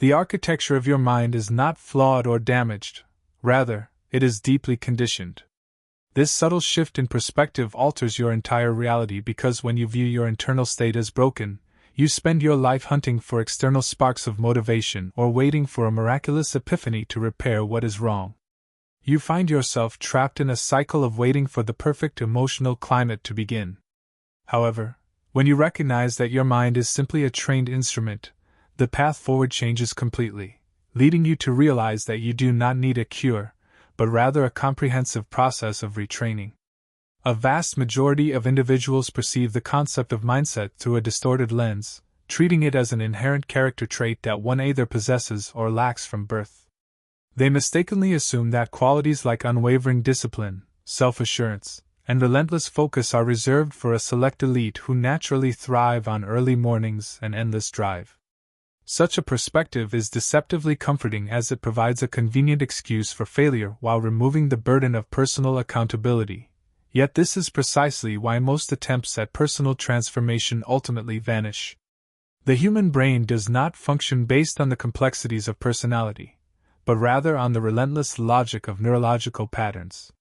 The architecture of your mind is not flawed or damaged, rather, it is deeply conditioned. This subtle shift in perspective alters your entire reality because when you view your internal state as broken, you spend your life hunting for external sparks of motivation or waiting for a miraculous epiphany to repair what is wrong. You find yourself trapped in a cycle of waiting for the perfect emotional climate to begin. However, when you recognize that your mind is simply a trained instrument, the path forward changes completely, leading you to realize that you do not need a cure, but rather a comprehensive process of retraining. A vast majority of individuals perceive the concept of mindset through a distorted lens, treating it as an inherent character trait that one either possesses or lacks from birth. They mistakenly assume that qualities like unwavering discipline, self-assurance, and relentless focus are reserved for a select elite who naturally thrive on early mornings and endless drive. Such a perspective is deceptively comforting as it provides a convenient excuse for failure while removing the burden of personal accountability. Yet this is precisely why most attempts at personal transformation ultimately vanish. The human brain does not function based on the complexities of personality, but rather on the relentless logic of neurological patterns.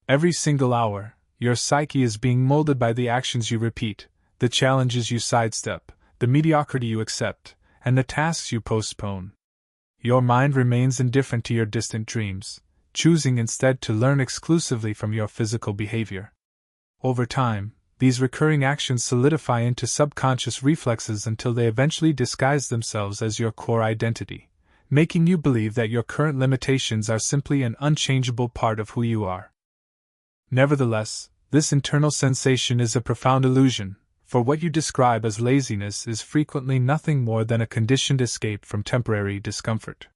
Every single hour, your psyche is being molded by the actions you repeat, the challenges you sidestep, the mediocrity you accept, and the tasks you postpone. Your mind remains indifferent to your distant dreams, choosing instead to learn exclusively from your physical behavior. Over time, these recurring actions solidify into subconscious reflexes until they eventually disguise themselves as your core identity, making you believe that your current limitations are simply an unchangeable part of who you are. Nevertheless, this internal sensation is a profound illusion, for what you describe as laziness is frequently nothing more than a conditioned escape from temporary discomfort.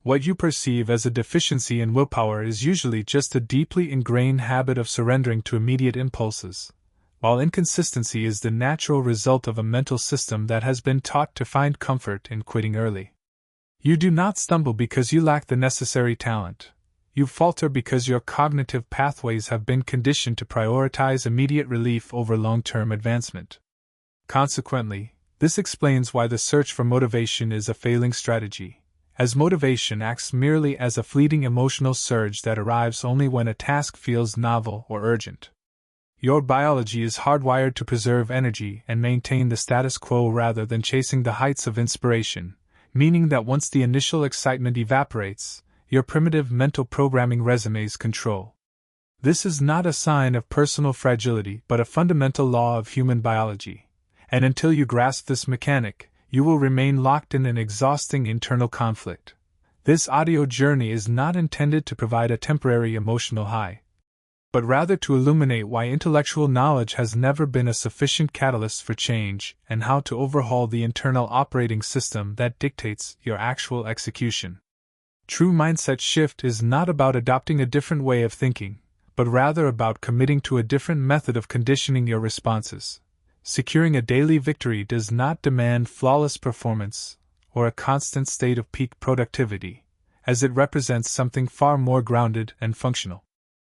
What you perceive as a deficiency in willpower is usually just a deeply ingrained habit of surrendering to immediate impulses, while inconsistency is the natural result of a mental system that has been taught to find comfort in quitting early. You do not stumble because you lack the necessary talent. You falter because your cognitive pathways have been conditioned to prioritize immediate relief over long-term advancement. Consequently, this explains why the search for motivation is a failing strategy, as motivation acts merely as a fleeting emotional surge that arrives only when a task feels novel or urgent. Your biology is hardwired to preserve energy and maintain the status quo rather than chasing the heights of inspiration, meaning that once the initial excitement evaporates, your primitive mental programming resumes control. This is not a sign of personal fragility but a fundamental law of human biology, and until you grasp this mechanic, you will remain locked in an exhausting internal conflict. This audio journey is not intended to provide a temporary emotional high, but rather to illuminate why intellectual knowledge has never been a sufficient catalyst for change and how to overhaul the internal operating system that dictates your actual execution. True mindset shift is not about adopting a different way of thinking, but rather about committing to a different method of conditioning your responses. Securing a daily victory does not demand flawless performance or a constant state of peak productivity, as it represents something far more grounded and functional.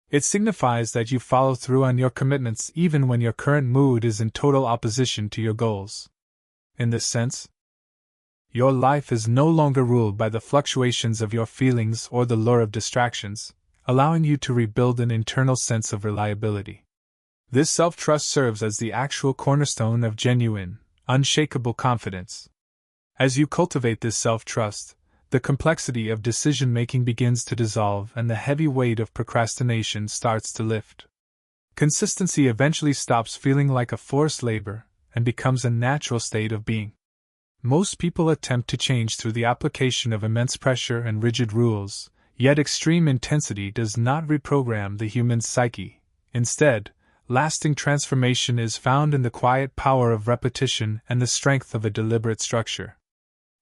It signifies that you follow through on your commitments even when your current mood is in total opposition to your goals. In this sense, your life is no longer ruled by the fluctuations of your feelings or the lure of distractions, allowing you to rebuild an internal sense of reliability. This self-trust serves as the actual cornerstone of genuine, unshakable confidence. As you cultivate this self-trust, the complexity of decision-making begins to dissolve and the heavy weight of procrastination starts to lift. Consistency eventually stops feeling like a forced labor and becomes a natural state of being. Most people attempt to change through the application of immense pressure and rigid rules, yet extreme intensity does not reprogram the human psyche. Instead, lasting transformation is found in the quiet power of repetition and the strength of a deliberate structure.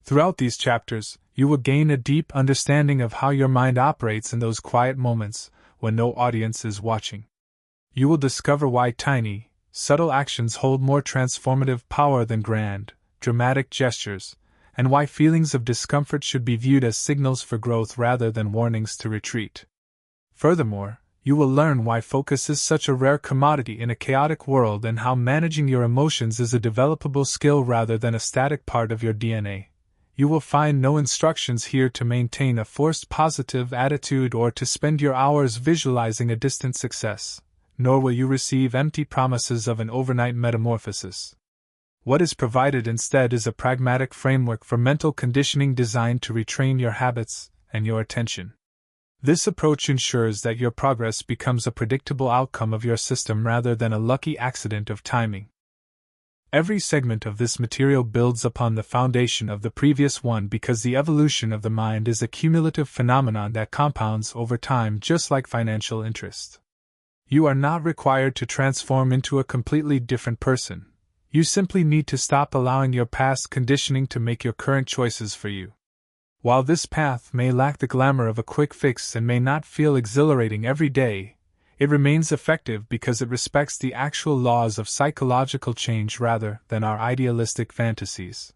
Throughout these chapters, you will gain a deep understanding of how your mind operates in those quiet moments when no audience is watching. You will discover why tiny, subtle actions hold more transformative power than grand, dramatic gestures, and why feelings of discomfort should be viewed as signals for growth rather than warnings to retreat. Furthermore, you will learn why focus is such a rare commodity in a chaotic world and how managing your emotions is a developable skill rather than a static part of your DNA. You will find no instructions here to maintain a forced positive attitude or to spend your hours visualizing a distant success, nor will you receive empty promises of an overnight metamorphosis. What is provided instead is a pragmatic framework for mental conditioning designed to retrain your habits and your attention. This approach ensures that your progress becomes a predictable outcome of your system rather than a lucky accident of timing. Every segment of this material builds upon the foundation of the previous one because the evolution of the mind is a cumulative phenomenon that compounds over time just like financial interest. You are not required to transform into a completely different person. You simply need to stop allowing your past conditioning to make your current choices for you. While this path may lack the glamour of a quick fix and may not feel exhilarating every day, it remains effective because it respects the actual laws of psychological change rather than our idealistic fantasies.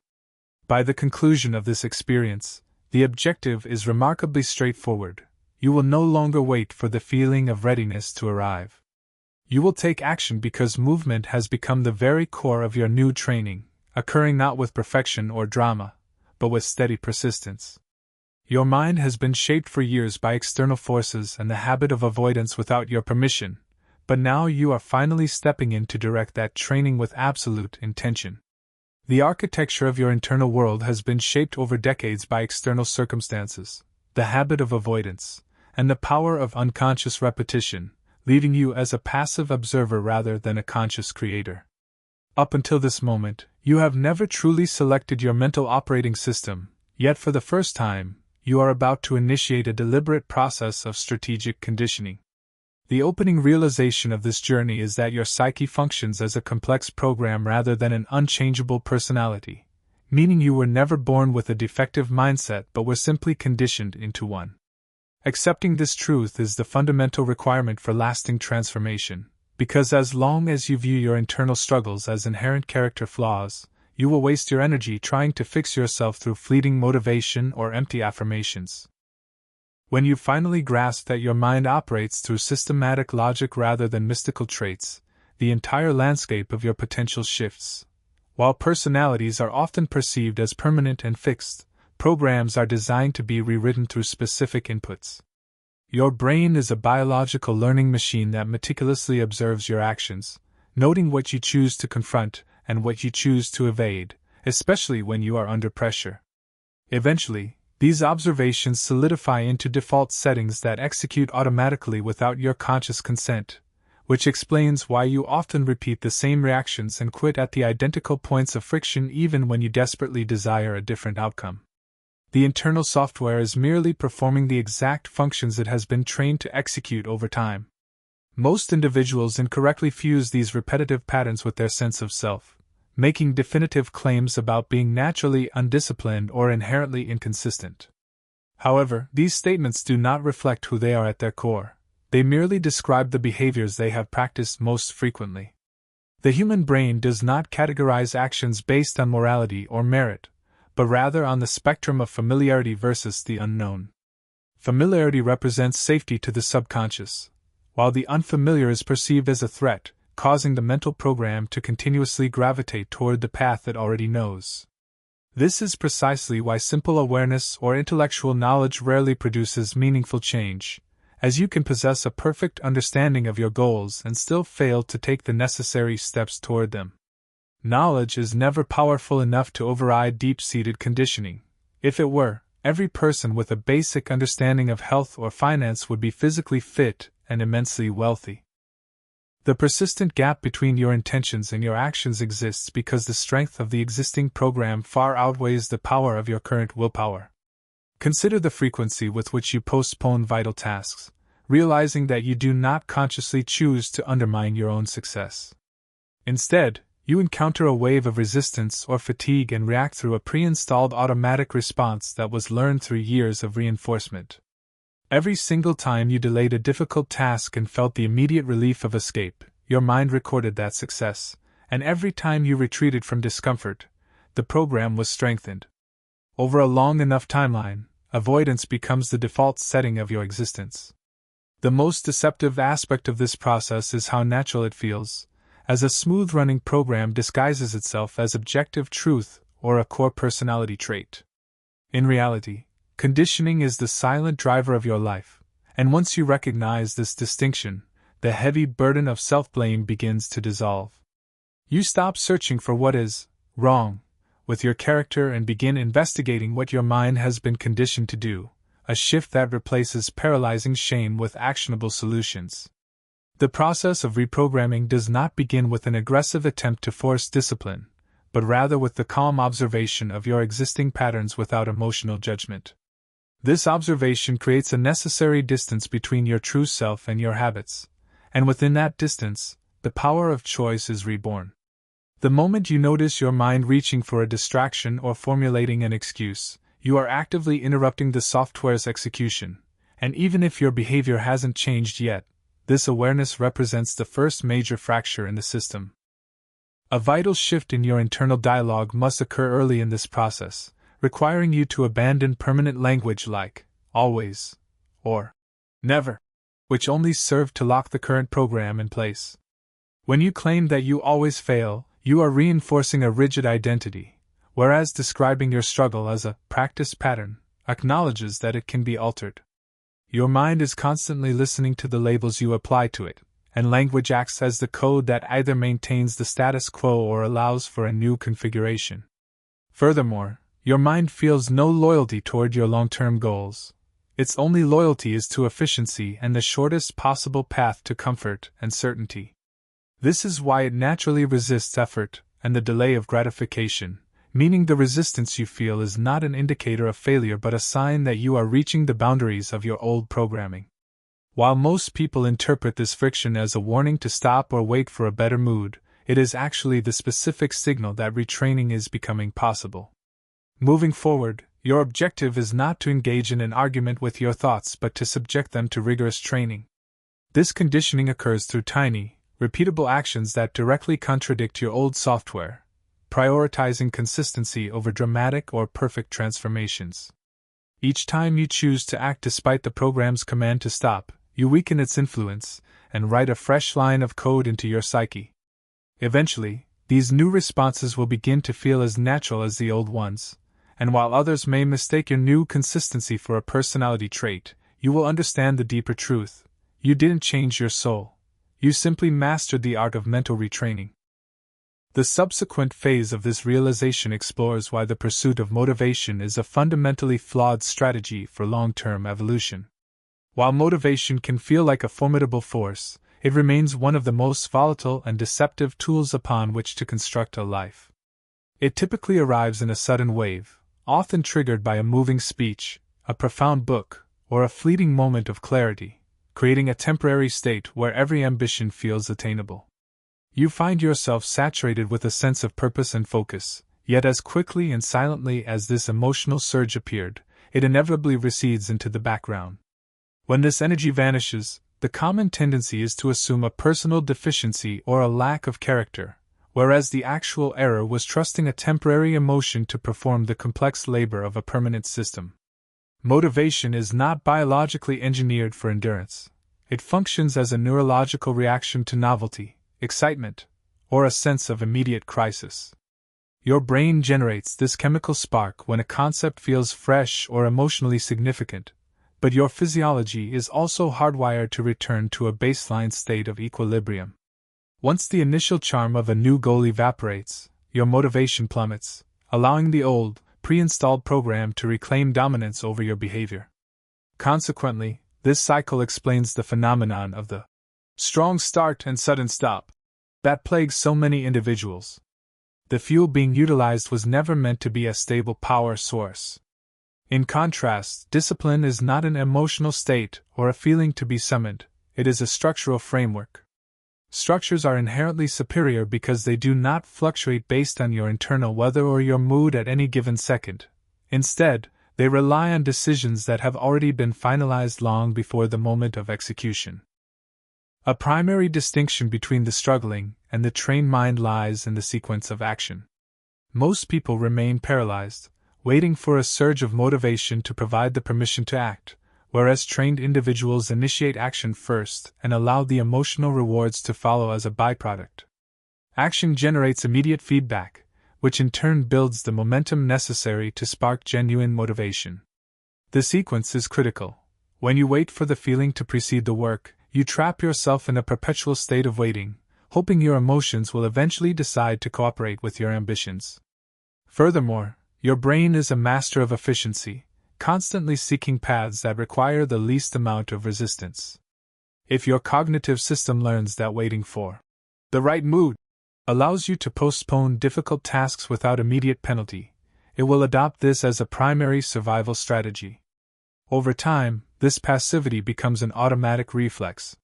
By the conclusion of this experience, the objective is remarkably straightforward. You will no longer wait for the feeling of readiness to arrive. You will take action because movement has become the very core of your new training, occurring not with perfection or drama, but with steady persistence. Your mind has been shaped for years by external forces and the habit of avoidance without your permission, but now you are finally stepping in to direct that training with absolute intention. The architecture of your internal world has been shaped over decades by external circumstances, the habit of avoidance, and the power of unconscious repetition, leaving you as a passive observer rather than a conscious creator. Up until this moment, you have never truly selected your mental operating system, yet for the first time, you are about to initiate a deliberate process of strategic conditioning. The opening realization of this journey is that your psyche functions as a complex program rather than an unchangeable personality, meaning you were never born with a defective mindset but were simply conditioned into one. Accepting this truth is the fundamental requirement for lasting transformation, because as long as you view your internal struggles as inherent character flaws, you will waste your energy trying to fix yourself through fleeting motivation or empty affirmations. When you finally grasp that your mind operates through systematic logic rather than mystical traits, the entire landscape of your potential shifts. While personalities are often perceived as permanent and fixed, programs are designed to be rewritten through specific inputs. Your brain is a biological learning machine that meticulously observes your actions, noting what you choose to confront and what you choose to evade, especially when you are under pressure. Eventually, these observations solidify into default settings that execute automatically without your conscious consent, which explains why you often repeat the same reactions and quit at the identical points of friction even when you desperately desire a different outcome. The internal software is merely performing the exact functions it has been trained to execute over time. Most individuals incorrectly fuse these repetitive patterns with their sense of self, making definitive claims about being naturally undisciplined or inherently inconsistent. However, these statements do not reflect who they are at their core. They merely describe the behaviors they have practiced most frequently. The human brain does not categorize actions based on morality or merit, but rather on the spectrum of familiarity versus the unknown. Familiarity represents safety to the subconscious, while the unfamiliar is perceived as a threat, causing the mental program to continuously gravitate toward the path it already knows. This is precisely why simple awareness or intellectual knowledge rarely produces meaningful change, as you can possess a perfect understanding of your goals and still fail to take the necessary steps toward them. Knowledge is never powerful enough to override deep-seated conditioning. If it were, every person with a basic understanding of health or finance would be physically fit and immensely wealthy. The persistent gap between your intentions and your actions exists because the strength of the existing program far outweighs the power of your current willpower. Consider the frequency with which you postpone vital tasks, realizing that you do not consciously choose to undermine your own success. Instead, you encounter a wave of resistance or fatigue and react through a pre-installed automatic response that was learned through years of reinforcement. Every single time you delayed a difficult task and felt the immediate relief of escape, your mind recorded that success, and every time you retreated from discomfort, the program was strengthened. Over a long enough timeline, avoidance becomes the default setting of your existence. The most deceptive aspect of this process is how natural it feels, as a smooth-running program disguises itself as objective truth or a core personality trait. In reality, conditioning is the silent driver of your life, and once you recognize this distinction, the heavy burden of self-blame begins to dissolve. You stop searching for what is wrong with your character and begin investigating what your mind has been conditioned to do, a shift that replaces paralyzing shame with actionable solutions. The process of reprogramming does not begin with an aggressive attempt to force discipline, but rather with the calm observation of your existing patterns without emotional judgment. This observation creates a necessary distance between your true self and your habits, and within that distance, the power of choice is reborn. The moment you notice your mind reaching for a distraction or formulating an excuse, you are actively interrupting the software's execution, and even if your behavior hasn't changed yet, this awareness represents the first major fracture in the system. A vital shift in your internal dialogue must occur early in this process, requiring you to abandon permanent language like always or never, which only serve to lock the current program in place. When you claim that you always fail, you are reinforcing a rigid identity, whereas describing your struggle as a practice pattern acknowledges that it can be altered. Your mind is constantly listening to the labels you apply to it, and language acts as the code that either maintains the status quo or allows for a new configuration. Furthermore, your mind feels no loyalty toward your long-term goals. Its only loyalty is to efficiency and the shortest possible path to comfort and certainty. This is why it naturally resists effort and the delay of gratification, meaning the resistance you feel is not an indicator of failure but a sign that you are reaching the boundaries of your old programming. While most people interpret this friction as a warning to stop or wait for a better mood, it is actually the specific signal that retraining is becoming possible. Moving forward, your objective is not to engage in an argument with your thoughts but to subject them to rigorous training. This conditioning occurs through tiny, repeatable actions that directly contradict your old software, prioritizing consistency over dramatic or perfect transformations. Each time you choose to act despite the program's command to stop, you weaken its influence and write a fresh line of code into your psyche. Eventually, these new responses will begin to feel as natural as the old ones, and while others may mistake your new consistency for a personality trait, you will understand the deeper truth. You didn't change your soul. You simply mastered the art of mental retraining. The subsequent phase of this realization explores why the pursuit of motivation is a fundamentally flawed strategy for long-term evolution. While motivation can feel like a formidable force, it remains one of the most volatile and deceptive tools upon which to construct a life. It typically arrives in a sudden wave, often triggered by a moving speech, a profound book, or a fleeting moment of clarity, creating a temporary state where every ambition feels attainable. You find yourself saturated with a sense of purpose and focus, yet as quickly and silently as this emotional surge appeared, it inevitably recedes into the background. When this energy vanishes, the common tendency is to assume a personal deficiency or a lack of character, whereas the actual error was trusting a temporary emotion to perform the complex labor of a permanent system. Motivation is not biologically engineered for endurance. It functions as a neurological reaction to novelty, excitement, or a sense of immediate crisis. Your brain generates this chemical spark when a concept feels fresh or emotionally significant, but your physiology is also hardwired to return to a baseline state of equilibrium. Once the initial charm of a new goal evaporates, your motivation plummets, allowing the old, pre-installed program to reclaim dominance over your behavior. Consequently, this cycle explains the phenomenon of the strong start and sudden stop that plagues so many individuals. The fuel being utilized was never meant to be a stable power source. In contrast, discipline is not an emotional state or a feeling to be summoned, it is a structural framework. Structures are inherently superior because they do not fluctuate based on your internal weather or your mood at any given second. Instead, they rely on decisions that have already been finalized long before the moment of execution. A primary distinction between the struggling and the trained mind lies in the sequence of action. Most people remain paralyzed, waiting for a surge of motivation to provide the permission to act, whereas trained individuals initiate action first and allow the emotional rewards to follow as a byproduct. Action generates immediate feedback, which in turn builds the momentum necessary to spark genuine motivation. The sequence is critical. When you wait for the feeling to precede the work, you trap yourself in a perpetual state of waiting, hoping your emotions will eventually decide to cooperate with your ambitions. Furthermore, your brain is a master of efficiency, constantly seeking paths that require the least amount of resistance. If your cognitive system learns that waiting for the right mood allows you to postpone difficult tasks without immediate penalty, it will adopt this as a primary survival strategy. Over time, this passivity becomes an automatic reflex.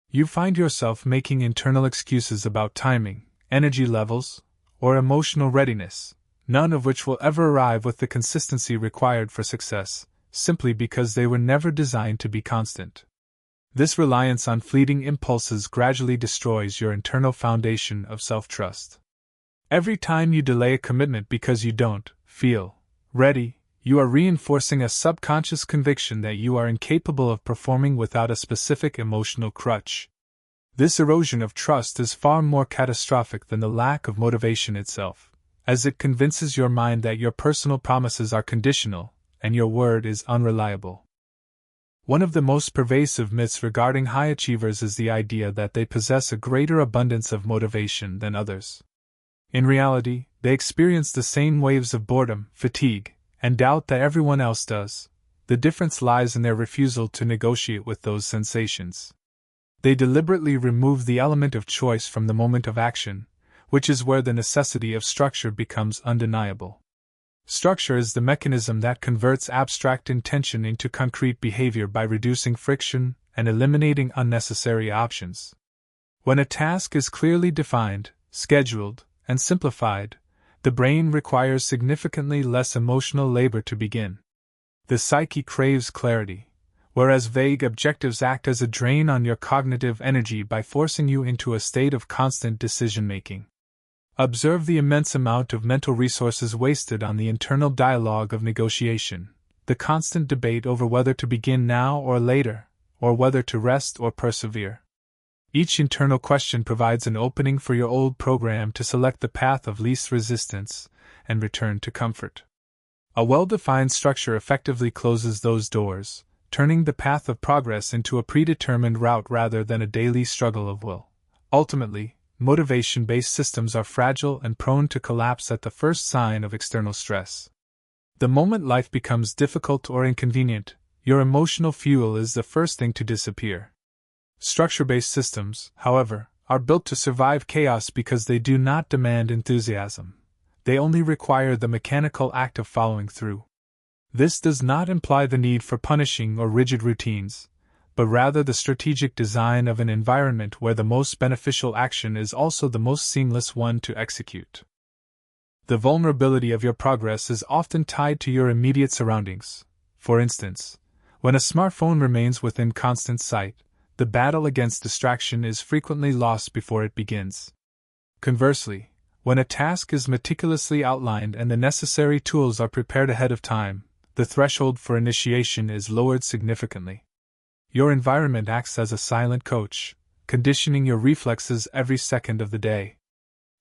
You find yourself making internal excuses about timing, energy levels, or emotional readiness, none of which will ever arrive with the consistency required for success, simply because they were never designed to be constant. This reliance on fleeting impulses gradually destroys your internal foundation of self-trust. Every time you delay a commitment because you don't feel ready, you are reinforcing a subconscious conviction that you are incapable of performing without a specific emotional crutch. This erosion of trust is far more catastrophic than the lack of motivation itself, as it convinces your mind that your personal promises are conditional and your word is unreliable. One of the most pervasive myths regarding high achievers is the idea that they possess a greater abundance of motivation than others. In reality, they experience the same waves of boredom, fatigue, and doubt that everyone else does. The difference lies in their refusal to negotiate with those sensations. They deliberately remove the element of choice from the moment of action, which is where the necessity of structure becomes undeniable. Structure is the mechanism that converts abstract intention into concrete behavior by reducing friction and eliminating unnecessary options. When a task is clearly defined, scheduled, and simplified, the brain requires significantly less emotional labor to begin. The psyche craves clarity, whereas vague objectives act as a drain on your cognitive energy by forcing you into a state of constant decision-making. Observe the immense amount of mental resources wasted on the internal dialogue of negotiation, the constant debate over whether to begin now or later, or whether to rest or persevere. Each internal question provides an opening for your old program to select the path of least resistance and return to comfort. A well-defined structure effectively closes those doors, turning the path of progress into a predetermined route rather than a daily struggle of will. Ultimately, motivation-based systems are fragile and prone to collapse at the first sign of external stress. The moment life becomes difficult or inconvenient, your emotional fuel is the first thing to disappear. Structure-based systems, however, are built to survive chaos because they do not demand enthusiasm. They only require the mechanical act of following through. This does not imply the need for punishing or rigid routines, but rather the strategic design of an environment where the most beneficial action is also the most seamless one to execute. The vulnerability of your progress is often tied to your immediate surroundings. For instance, when a smartphone remains within constant sight, the battle against distraction is frequently lost before it begins. Conversely, when a task is meticulously outlined and the necessary tools are prepared ahead of time, the threshold for initiation is lowered significantly. Your environment acts as a silent coach, conditioning your reflexes every second of the day.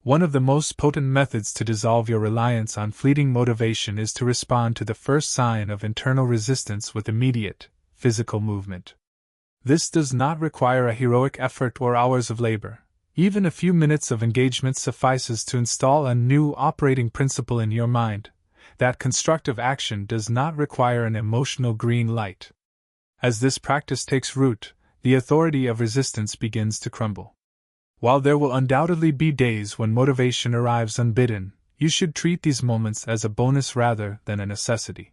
One of the most potent methods to dissolve your reliance on fleeting motivation is to respond to the first sign of internal resistance with immediate, physical movement. This does not require a heroic effort or hours of labor. Even a few minutes of engagement suffices to install a new operating principle in your mind, that constructive action does not require an emotional green light. As this practice takes root, the authority of resistance begins to crumble. While there will undoubtedly be days when motivation arrives unbidden, you should treat these moments as a bonus rather than a necessity.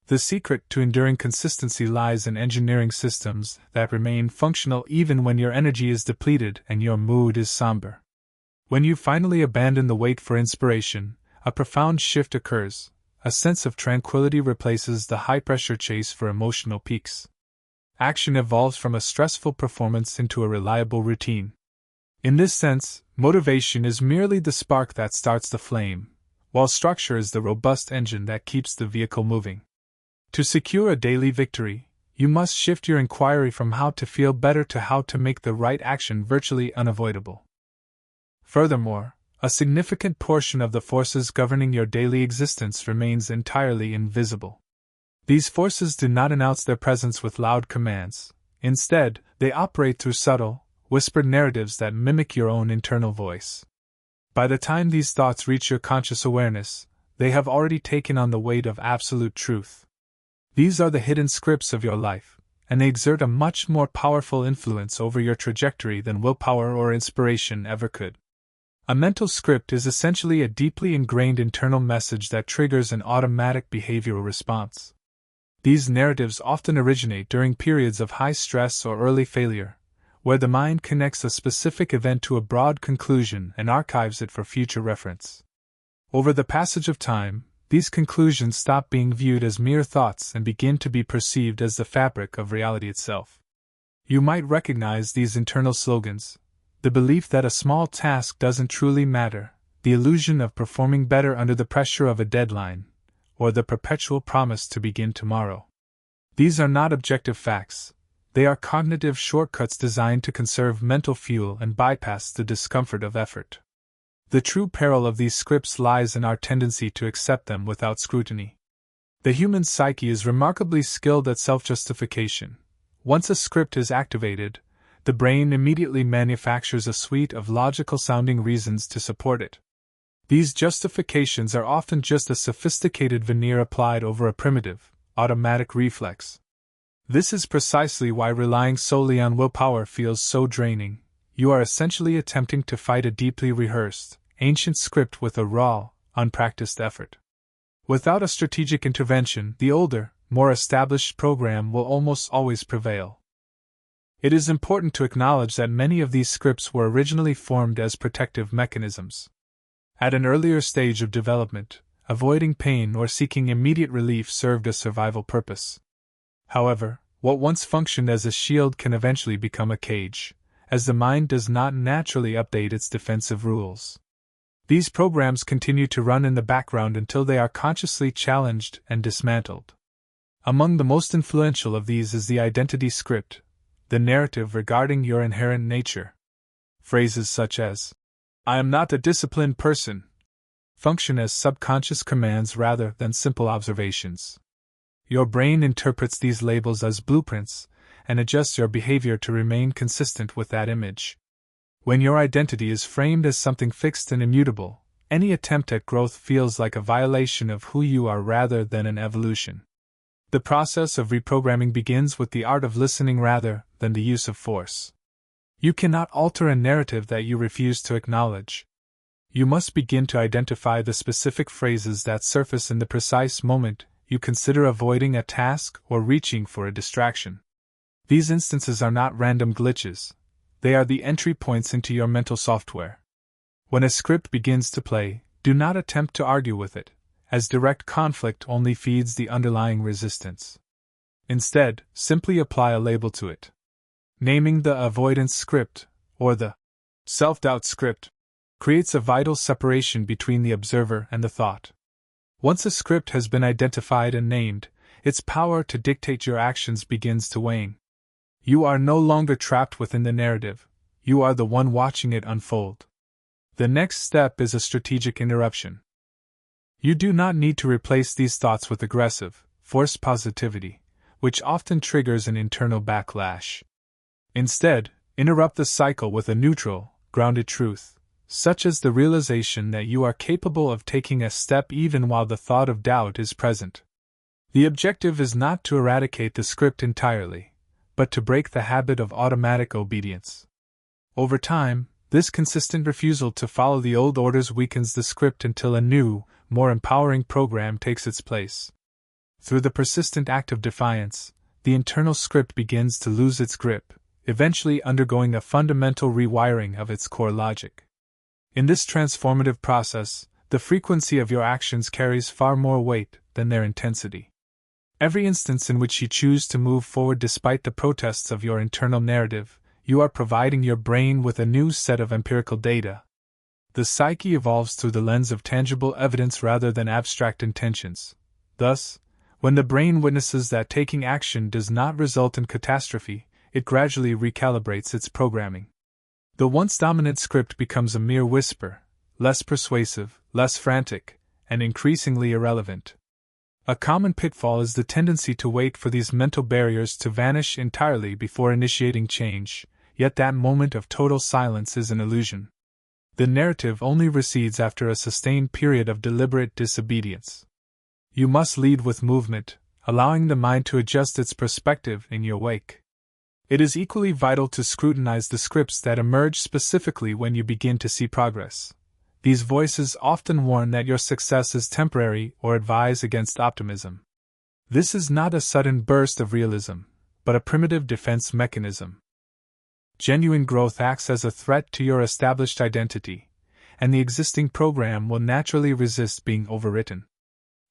The secret to enduring consistency lies in engineering systems that remain functional even when your energy is depleted and your mood is somber. When you finally abandon the wait for inspiration, a profound shift occurs. A sense of tranquility replaces the high-pressure chase for emotional peaks. Action evolves from a stressful performance into a reliable routine. In this sense, motivation is merely the spark that starts the flame, while structure is the robust engine that keeps the vehicle moving. To secure a daily victory, you must shift your inquiry from how to feel better to how to make the right action virtually unavoidable. Furthermore, A significant portion of the forces governing your daily existence remains entirely invisible. These forces do not announce their presence with loud commands. Instead, they operate through subtle, whispered narratives that mimic your own internal voice. By the time these thoughts reach your conscious awareness, they have already taken on the weight of absolute truth. These are the hidden scripts of your life, and they exert a much more powerful influence over your trajectory than willpower or inspiration ever could. A mental script is essentially a deeply ingrained internal message that triggers an automatic behavioral response. These narratives often originate during periods of high stress or early failure, where the mind connects a specific event to a broad conclusion and archives it for future reference. Over the passage of time, these conclusions stop being viewed as mere thoughts and begin to be perceived as the fabric of reality itself. You might recognize these internal slogans: the belief that a small task doesn't truly matter, the illusion of performing better under the pressure of a deadline, or the perpetual promise to begin tomorrow. These are not objective facts. They are cognitive shortcuts designed to conserve mental fuel and bypass the discomfort of effort. The true peril of these scripts lies in our tendency to accept them without scrutiny. The human psyche is remarkably skilled at self-justification. Once a script is activated, the brain immediately manufactures a suite of logical-sounding reasons to support it. These justifications are often just a sophisticated veneer applied over a primitive, automatic reflex. This is precisely why relying solely on willpower feels so draining. You are essentially attempting to fight a deeply rehearsed, ancient script with a raw, unpracticed effort. Without a strategic intervention, the older, more established program will almost always prevail. It is important to acknowledge that many of these scripts were originally formed as protective mechanisms. At an earlier stage of development, avoiding pain or seeking immediate relief served a survival purpose. However, what once functioned as a shield can eventually become a cage, as the mind does not naturally update its defensive rules. These programs continue to run in the background until they are consciously challenged and dismantled. Among the most influential of these is the identity script, the narrative regarding your inherent nature. Phrases such as, "I am not a disciplined person," function as subconscious commands rather than simple observations. Your brain interprets these labels as blueprints and adjusts your behavior to remain consistent with that image. When your identity is framed as something fixed and immutable, any attempt at growth feels like a violation of who you are rather than an evolution. The process of reprogramming begins with the art of listening rather than the use of force. You cannot alter a narrative that you refuse to acknowledge. You must begin to identify the specific phrases that surface in the precise moment you consider avoiding a task or reaching for a distraction. These instances are not random glitches. They are the entry points into your mental software. When a script begins to play, do not attempt to argue with it, as direct conflict only feeds the underlying resistance. Instead, simply apply a label to it. Naming the avoidance script, or the self-doubt script, creates a vital separation between the observer and the thought. Once a script has been identified and named, its power to dictate your actions begins to wane. You are no longer trapped within the narrative, you are the one watching it unfold. The next step is a strategic interruption. You do not need to replace these thoughts with aggressive, forced positivity, which often triggers an internal backlash. Instead, interrupt the cycle with a neutral, grounded truth, such as the realization that you are capable of taking a step even while the thought of doubt is present. The objective is not to eradicate the script entirely, but to break the habit of automatic obedience. Over time, this consistent refusal to follow the old orders weakens the script until a new, more empowering program takes its place. Through the persistent act of defiance, the internal script begins to lose its grip, eventually undergoing a fundamental rewiring of its core logic. In this transformative process, the frequency of your actions carries far more weight than their intensity. Every instance in which you choose to move forward despite the protests of your internal narrative, you are providing your brain with a new set of empirical data. The psyche evolves through the lens of tangible evidence rather than abstract intentions. Thus, when the brain witnesses that taking action does not result in catastrophe, it gradually recalibrates its programming. The once dominant script becomes a mere whisper, less persuasive, less frantic, and increasingly irrelevant. A common pitfall is the tendency to wait for these mental barriers to vanish entirely before initiating change, yet that moment of total silence is an illusion. The narrative only recedes after a sustained period of deliberate disobedience. You must lead with movement, allowing the mind to adjust its perspective in your wake. It is equally vital to scrutinize the scripts that emerge specifically when you begin to see progress. These voices often warn that your success is temporary or advise against optimism. This is not a sudden burst of realism, but a primitive defense mechanism. Genuine growth acts as a threat to your established identity, and the existing program will naturally resist being overwritten.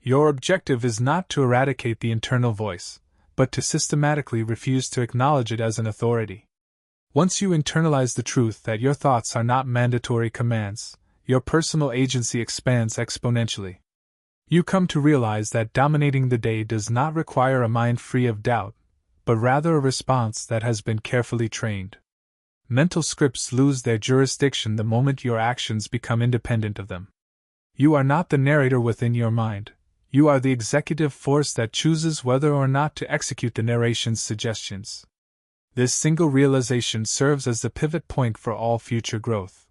Your objective is not to eradicate the internal voice, but to systematically refuse to acknowledge it as an authority. Once you internalize the truth that your thoughts are not mandatory commands, your personal agency expands exponentially. You come to realize that dominating the day does not require a mind free of doubt, but rather a response that has been carefully trained. Mental scripts lose their jurisdiction the moment your actions become independent of them. You are not the narrator within your mind. You are the executive force that chooses whether or not to execute the narration's suggestions. This single realization serves as the pivot point for all future growth.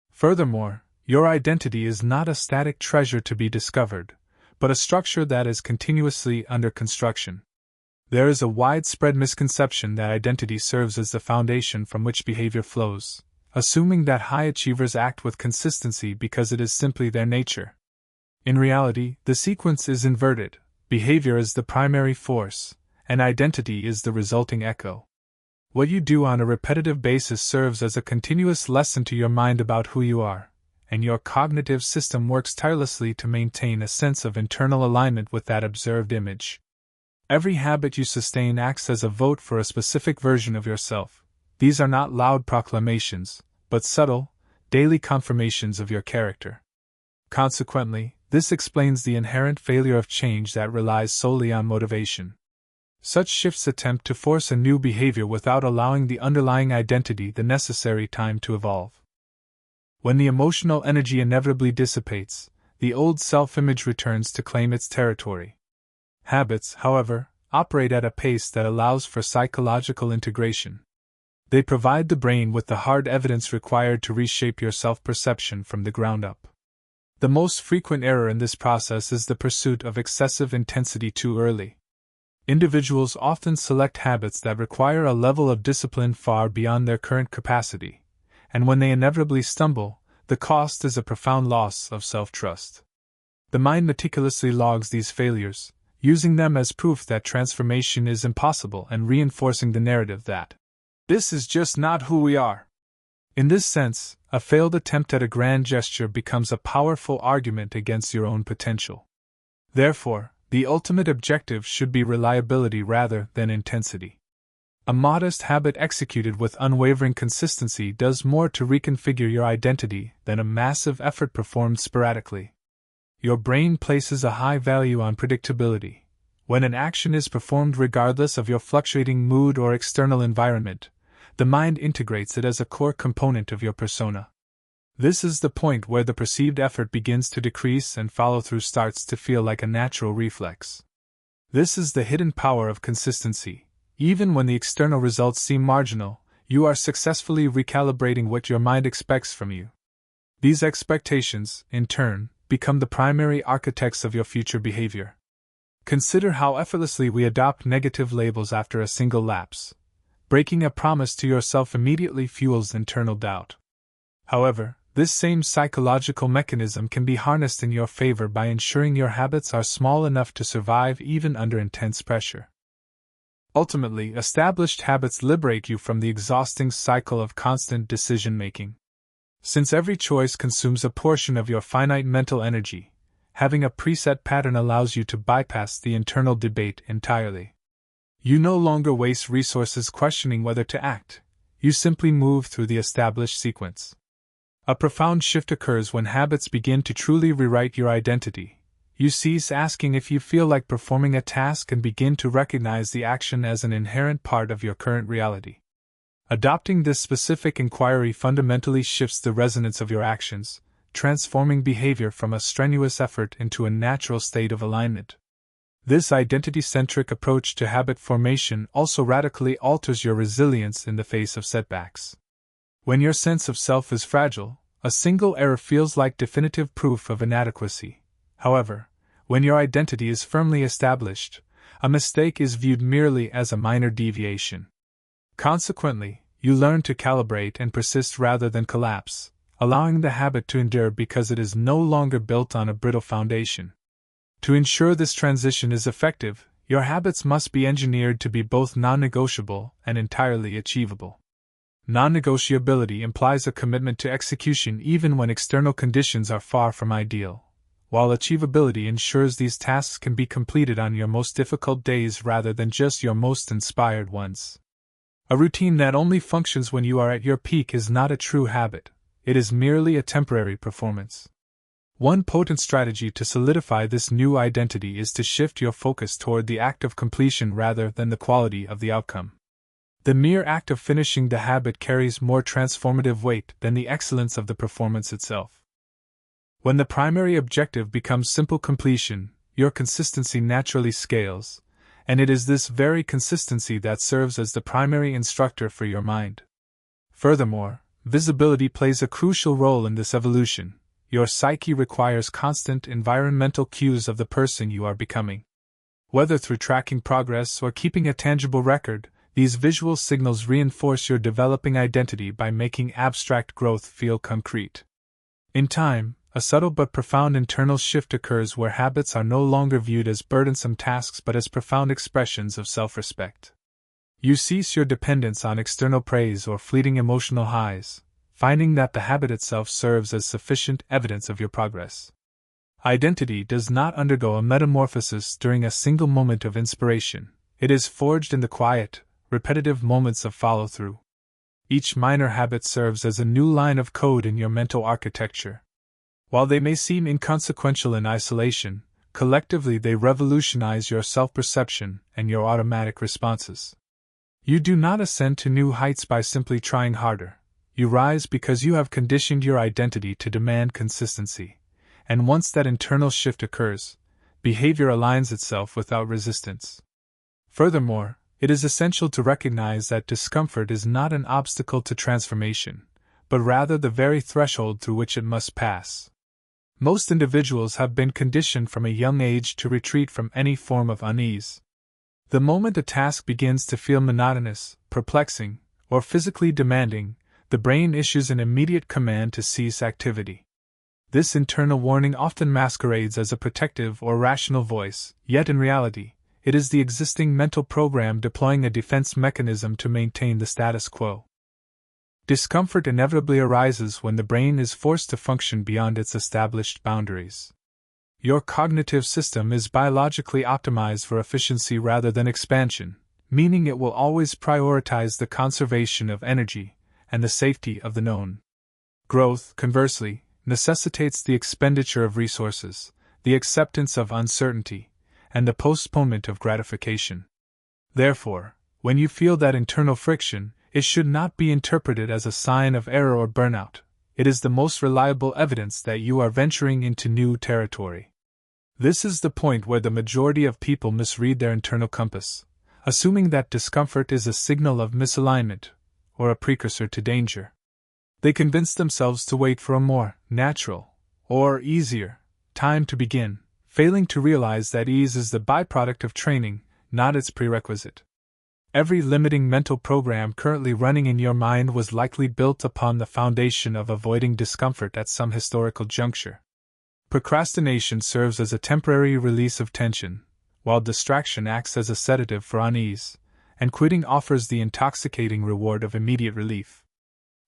Furthermore, your identity is not a static treasure to be discovered, but a structure that is continuously under construction. There is a widespread misconception that identity serves as the foundation from which behavior flows, assuming that high achievers act with consistency because it is simply their nature. In reality, the sequence is inverted. Behavior is the primary force, and identity is the resulting echo. What you do on a repetitive basis serves as a continuous lesson to your mind about who you are, and your cognitive system works tirelessly to maintain a sense of internal alignment with that observed image. Every habit you sustain acts as a vote for a specific version of yourself. These are not loud proclamations, but subtle, daily confirmations of your character. Consequently, this explains the inherent failure of change that relies solely on motivation. Such shifts attempt to force a new behavior without allowing the underlying identity the necessary time to evolve. When the emotional energy inevitably dissipates, the old self-image returns to claim its territory. Habits, however, operate at a pace that allows for psychological integration. They provide the brain with the hard evidence required to reshape your self-perception from the ground up. The most frequent error in this process is the pursuit of excessive intensity too early. Individuals often select habits that require a level of discipline far beyond their current capacity, and when they inevitably stumble, the cost is a profound loss of self-trust. The mind meticulously logs these failures, using them as proof that transformation is impossible and reinforcing the narrative that this is just not who we are. In this sense, a failed attempt at a grand gesture becomes a powerful argument against your own potential. Therefore, the ultimate objective should be reliability rather than intensity. A modest habit executed with unwavering consistency does more to reconfigure your identity than a massive effort performed sporadically. Your brain places a high value on predictability. When an action is performed regardless of your fluctuating mood or external environment, the mind integrates it as a core component of your persona. This is the point where the perceived effort begins to decrease and follow-through starts to feel like a natural reflex. This is the hidden power of consistency. Even when the external results seem marginal, you are successfully recalibrating what your mind expects from you. These expectations, in turn, become the primary architects of your future behavior. Consider how effortlessly we adopt negative labels after a single lapse. Breaking a promise to yourself immediately fuels internal doubt. However, this same psychological mechanism can be harnessed in your favor by ensuring your habits are small enough to survive even under intense pressure. Ultimately, established habits liberate you from the exhausting cycle of constant decision-making. Since every choice consumes a portion of your finite mental energy, having a preset pattern allows you to bypass the internal debate entirely. You no longer waste resources questioning whether to act, you simply move through the established sequence. A profound shift occurs when habits begin to truly rewrite your identity. You cease asking if you feel like performing a task and begin to recognize the action as an inherent part of your current reality. Adopting this specific inquiry fundamentally shifts the resonance of your actions, transforming behavior from a strenuous effort into a natural state of alignment. This identity-centric approach to habit formation also radically alters your resilience in the face of setbacks. When your sense of self is fragile, a single error feels like definitive proof of inadequacy. However, when your identity is firmly established, a mistake is viewed merely as a minor deviation. Consequently, you learn to calibrate and persist rather than collapse, allowing the habit to endure because it is no longer built on a brittle foundation. To ensure this transition is effective, your habits must be engineered to be both non-negotiable and entirely achievable. Non-negotiability implies a commitment to execution even when external conditions are far from ideal, while achievability ensures these tasks can be completed on your most difficult days rather than just your most inspired ones. A routine that only functions when you are at your peak is not a true habit, it is merely a temporary performance. One potent strategy to solidify this new identity is to shift your focus toward the act of completion rather than the quality of the outcome. The mere act of finishing the habit carries more transformative weight than the excellence of the performance itself. When the primary objective becomes simple completion, your consistency naturally scales, and it is this very consistency that serves as the primary instructor for your mind. Furthermore, visibility plays a crucial role in this evolution. Your psyche requires constant environmental cues of the person you are becoming. Whether through tracking progress or keeping a tangible record, these visual signals reinforce your developing identity by making abstract growth feel concrete. In time, a subtle but profound internal shift occurs where habits are no longer viewed as burdensome tasks but as profound expressions of self-respect. You cease your dependence on external praise or fleeting emotional highs, finding that the habit itself serves as sufficient evidence of your progress. Identity does not undergo a metamorphosis during a single moment of inspiration. It is forged in the quiet, repetitive moments of follow-through. Each minor habit serves as a new line of code in your mental architecture. While they may seem inconsequential in isolation, collectively they revolutionize your self-perception and your automatic responses. You do not ascend to new heights by simply trying harder. You rise because you have conditioned your identity to demand consistency, and once that internal shift occurs, behavior aligns itself without resistance. Furthermore, it is essential to recognize that discomfort is not an obstacle to transformation, but rather the very threshold through which it must pass. Most individuals have been conditioned from a young age to retreat from any form of unease. The moment a task begins to feel monotonous, perplexing, or physically demanding, the brain issues an immediate command to cease activity. This internal warning often masquerades as a protective or rational voice, yet in reality, it is the existing mental program deploying a defense mechanism to maintain the status quo. Discomfort inevitably arises when the brain is forced to function beyond its established boundaries. Your cognitive system is biologically optimized for efficiency rather than expansion, meaning it will always prioritize the conservation of energy and the safety of the known. Growth, conversely, necessitates the expenditure of resources, the acceptance of uncertainty, and the postponement of gratification. Therefore, when you feel that internal friction, it should not be interpreted as a sign of error or burnout. It is the most reliable evidence that you are venturing into new territory. This is the point where the majority of people misread their internal compass, assuming that discomfort is a signal of misalignment or a precursor to danger. They convince themselves to wait for a more natural, or easier, time to begin, failing to realize that ease is the byproduct of training, not its prerequisite. Every limiting mental program currently running in your mind was likely built upon the foundation of avoiding discomfort at some historical juncture. Procrastination serves as a temporary release of tension, while distraction acts as a sedative for unease, and quitting offers the intoxicating reward of immediate relief.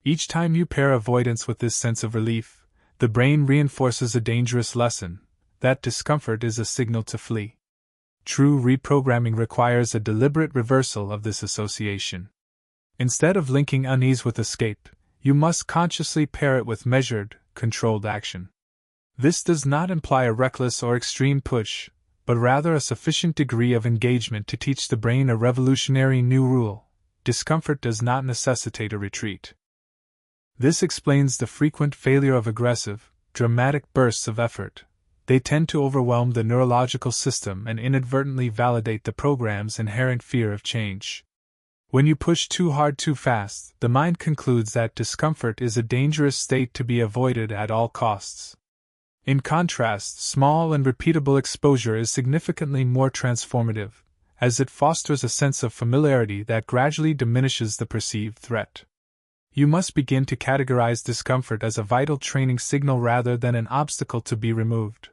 Each time you pair avoidance with this sense of relief, the brain reinforces a dangerous lesson, that discomfort is a signal to flee. True reprogramming requires a deliberate reversal of this association. Instead of linking unease with escape, you must consciously pair it with measured, controlled action. This does not imply a reckless or extreme push, but rather a sufficient degree of engagement to teach the brain a revolutionary new rule: discomfort does not necessitate a retreat. This explains the frequent failure of aggressive, dramatic bursts of effort. They tend to overwhelm the neurological system and inadvertently validate the program's inherent fear of change. When you push too hard too fast, the mind concludes that discomfort is a dangerous state to be avoided at all costs. In contrast, small and repeatable exposure is significantly more transformative, as it fosters a sense of familiarity that gradually diminishes the perceived threat. You must begin to categorize discomfort as a vital training signal rather than an obstacle to be removed.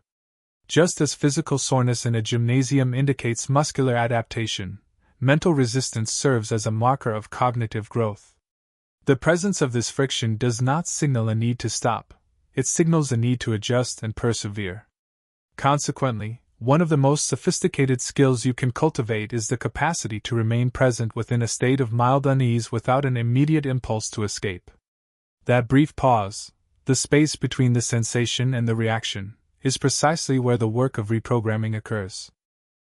Just as physical soreness in a gymnasium indicates muscular adaptation, mental resistance serves as a marker of cognitive growth. The presence of this friction does not signal a need to stop, it signals a need to adjust and persevere. Consequently, one of the most sophisticated skills you can cultivate is the capacity to remain present within a state of mild unease without an immediate impulse to escape. That brief pause, the space between the sensation and the reaction, is precisely where the work of reprogramming occurs.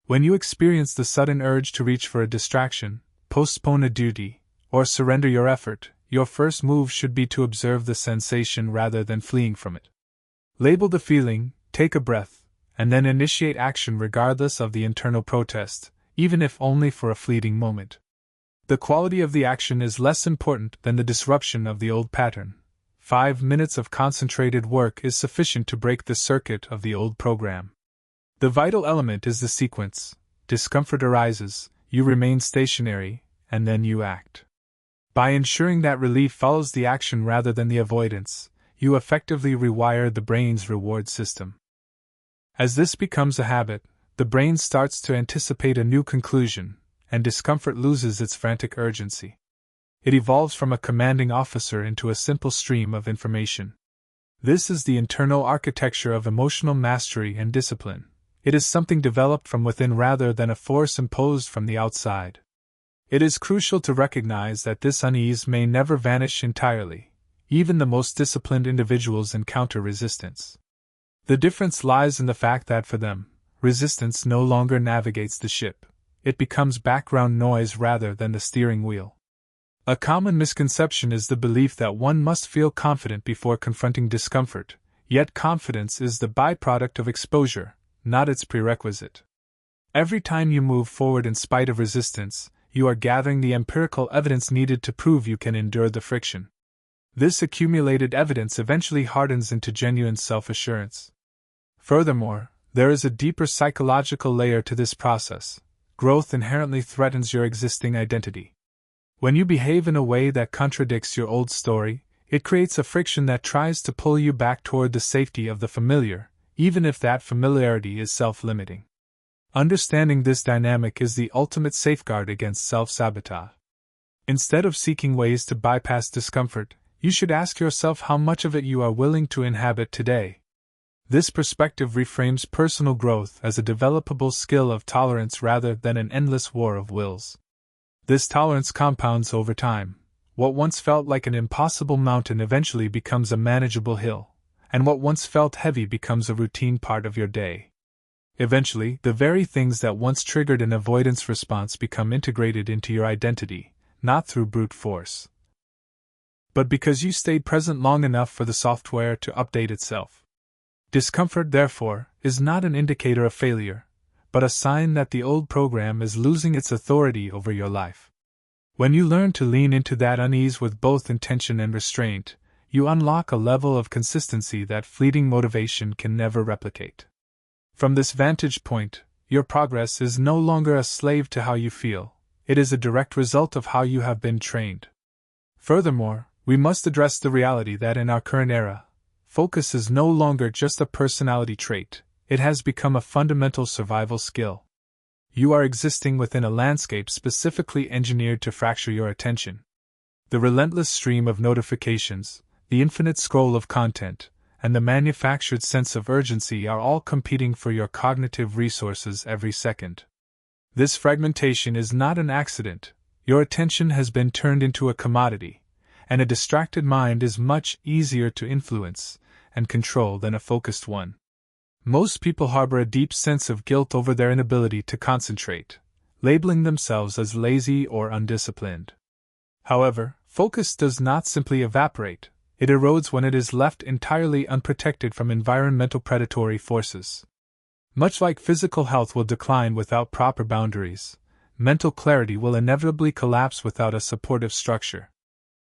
When you experience the sudden urge to reach for a distraction, postpone a duty, or surrender your effort, your first move should be to observe the sensation rather than fleeing from it. Label the feeling, take a breath, and then initiate action regardless of the internal protest, even if only for a fleeting moment. The quality of the action is less important than the disruption of the old pattern. 5 minutes of concentrated work is sufficient to break the circuit of the old program. The vital element is the sequence. Discomfort arises, you remain stationary, and then you act. By ensuring that relief follows the action rather than the avoidance, you effectively rewire the brain's reward system. As this becomes a habit, the brain starts to anticipate a new conclusion, and discomfort loses its frantic urgency. It evolves from a commanding officer into a simple stream of information. This is the internal architecture of emotional mastery and discipline. It is something developed from within rather than a force imposed from the outside. It is crucial to recognize that this unease may never vanish entirely. Even the most disciplined individuals encounter resistance. The difference lies in the fact that for them, resistance no longer navigates the ship. It becomes background noise rather than the steering wheel. A common misconception is the belief that one must feel confident before confronting discomfort, yet confidence is the byproduct of exposure, not its prerequisite. Every time you move forward in spite of resistance, you are gathering the empirical evidence needed to prove you can endure the friction. This accumulated evidence eventually hardens into genuine self-assurance. Furthermore, there is a deeper psychological layer to this process. Growth inherently threatens your existing identity. When you behave in a way that contradicts your old story, it creates a friction that tries to pull you back toward the safety of the familiar, even if that familiarity is self-limiting. Understanding this dynamic is the ultimate safeguard against self-sabotage. Instead of seeking ways to bypass discomfort, you should ask yourself how much of it you are willing to inhabit today. This perspective reframes personal growth as a developable skill of tolerance rather than an endless war of wills. This tolerance compounds over time. What once felt like an impossible mountain eventually becomes a manageable hill, and what once felt heavy becomes a routine part of your day. Eventually, the very things that once triggered an avoidance response become integrated into your identity, not through brute force, but because you stayed present long enough for the software to update itself. Discomfort, therefore, is not an indicator of failure, but a sign that the old program is losing its authority over your life. When you learn to lean into that unease with both intention and restraint, you unlock a level of consistency that fleeting motivation can never replicate. From this vantage point, your progress is no longer a slave to how you feel, it is a direct result of how you have been trained. Furthermore, we must address the reality that in our current era, focus is no longer just a personality trait, it has become a fundamental survival skill. You are existing within a landscape specifically engineered to fracture your attention. The relentless stream of notifications, the infinite scroll of content, and the manufactured sense of urgency are all competing for your cognitive resources every second. This fragmentation is not an accident. Your attention has been turned into a commodity, and a distracted mind is much easier to influence and control than a focused one. Most people harbor a deep sense of guilt over their inability to concentrate, labeling themselves as lazy or undisciplined. However, focus does not simply evaporate, It erodes when it is left entirely unprotected from environmental predatory forces. Much like physical health will decline without proper boundaries, mental clarity will inevitably collapse without a supportive structure.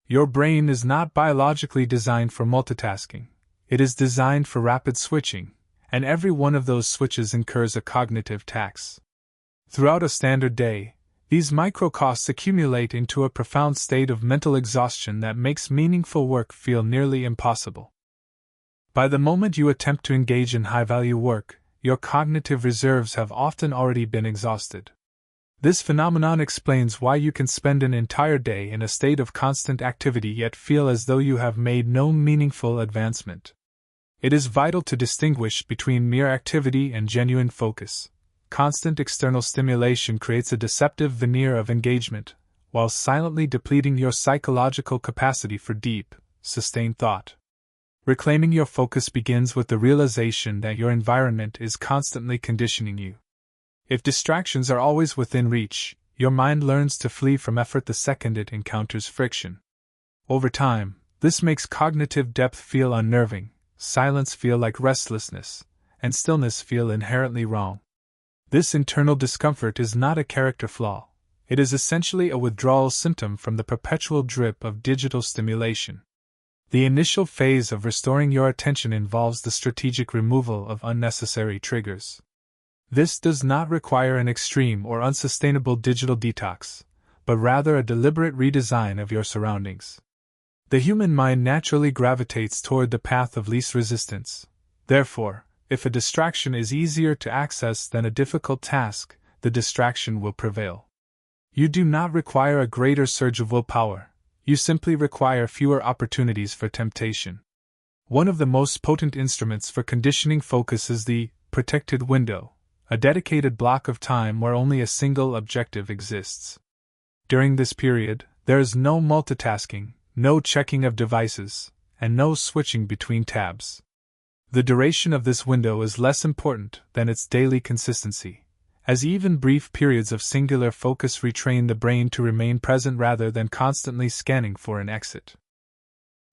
Your brain is not biologically designed for multitasking. It is designed for rapid switching, and every one of those switches incurs a cognitive tax. Throughout a standard day, these micro-costs accumulate into a profound state of mental exhaustion that makes meaningful work feel nearly impossible. By the moment you attempt to engage in high-value work, your cognitive reserves have often already been exhausted. This phenomenon explains why you can spend an entire day in a state of constant activity yet feel as though you have made no meaningful advancement. It is vital to distinguish between mere activity and genuine focus. Constant external stimulation creates a deceptive veneer of engagement, while silently depleting your psychological capacity for deep, sustained thought. Reclaiming your focus begins with the realization that your environment is constantly conditioning you. If distractions are always within reach, your mind learns to flee from effort the second it encounters friction. Over time, this makes cognitive depth feel unnerving, silence feel like restlessness, and stillness feel inherently wrong. This internal discomfort is not a character flaw. It is essentially a withdrawal symptom from the perpetual drip of digital stimulation. The initial phase of restoring your attention involves the strategic removal of unnecessary triggers. This does not require an extreme or unsustainable digital detox, but rather a deliberate redesign of your surroundings. The human mind naturally gravitates toward the path of least resistance. Therefore, if a distraction is easier to access than a difficult task, the distraction will prevail. You do not require a greater surge of willpower, you simply require fewer opportunities for temptation. One of the most potent instruments for conditioning focus is the protected window, a dedicated block of time where only a single objective exists. During this period, there is no multitasking, no checking of devices, and no switching between tabs. The duration of this window is less important than its daily consistency, as even brief periods of singular focus retrain the brain to remain present rather than constantly scanning for an exit.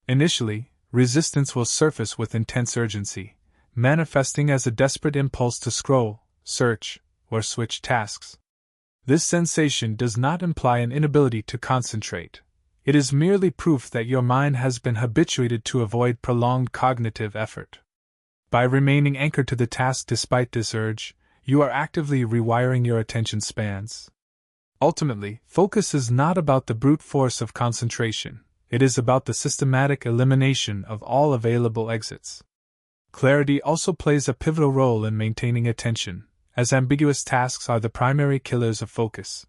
Initially, resistance will surface with intense urgency, manifesting as a desperate impulse to scroll, search, or switch tasks. This sensation does not imply an inability to concentrate. It is merely proof that your mind has been habituated to avoid prolonged cognitive effort. By remaining anchored to the task despite this urge, you are actively rewiring your attention spans. Ultimately, focus is not about the brute force of concentration, it is about the systematic elimination of all available exits. Clarity also plays a pivotal role in maintaining attention, as ambiguous tasks are the primary killers of focus.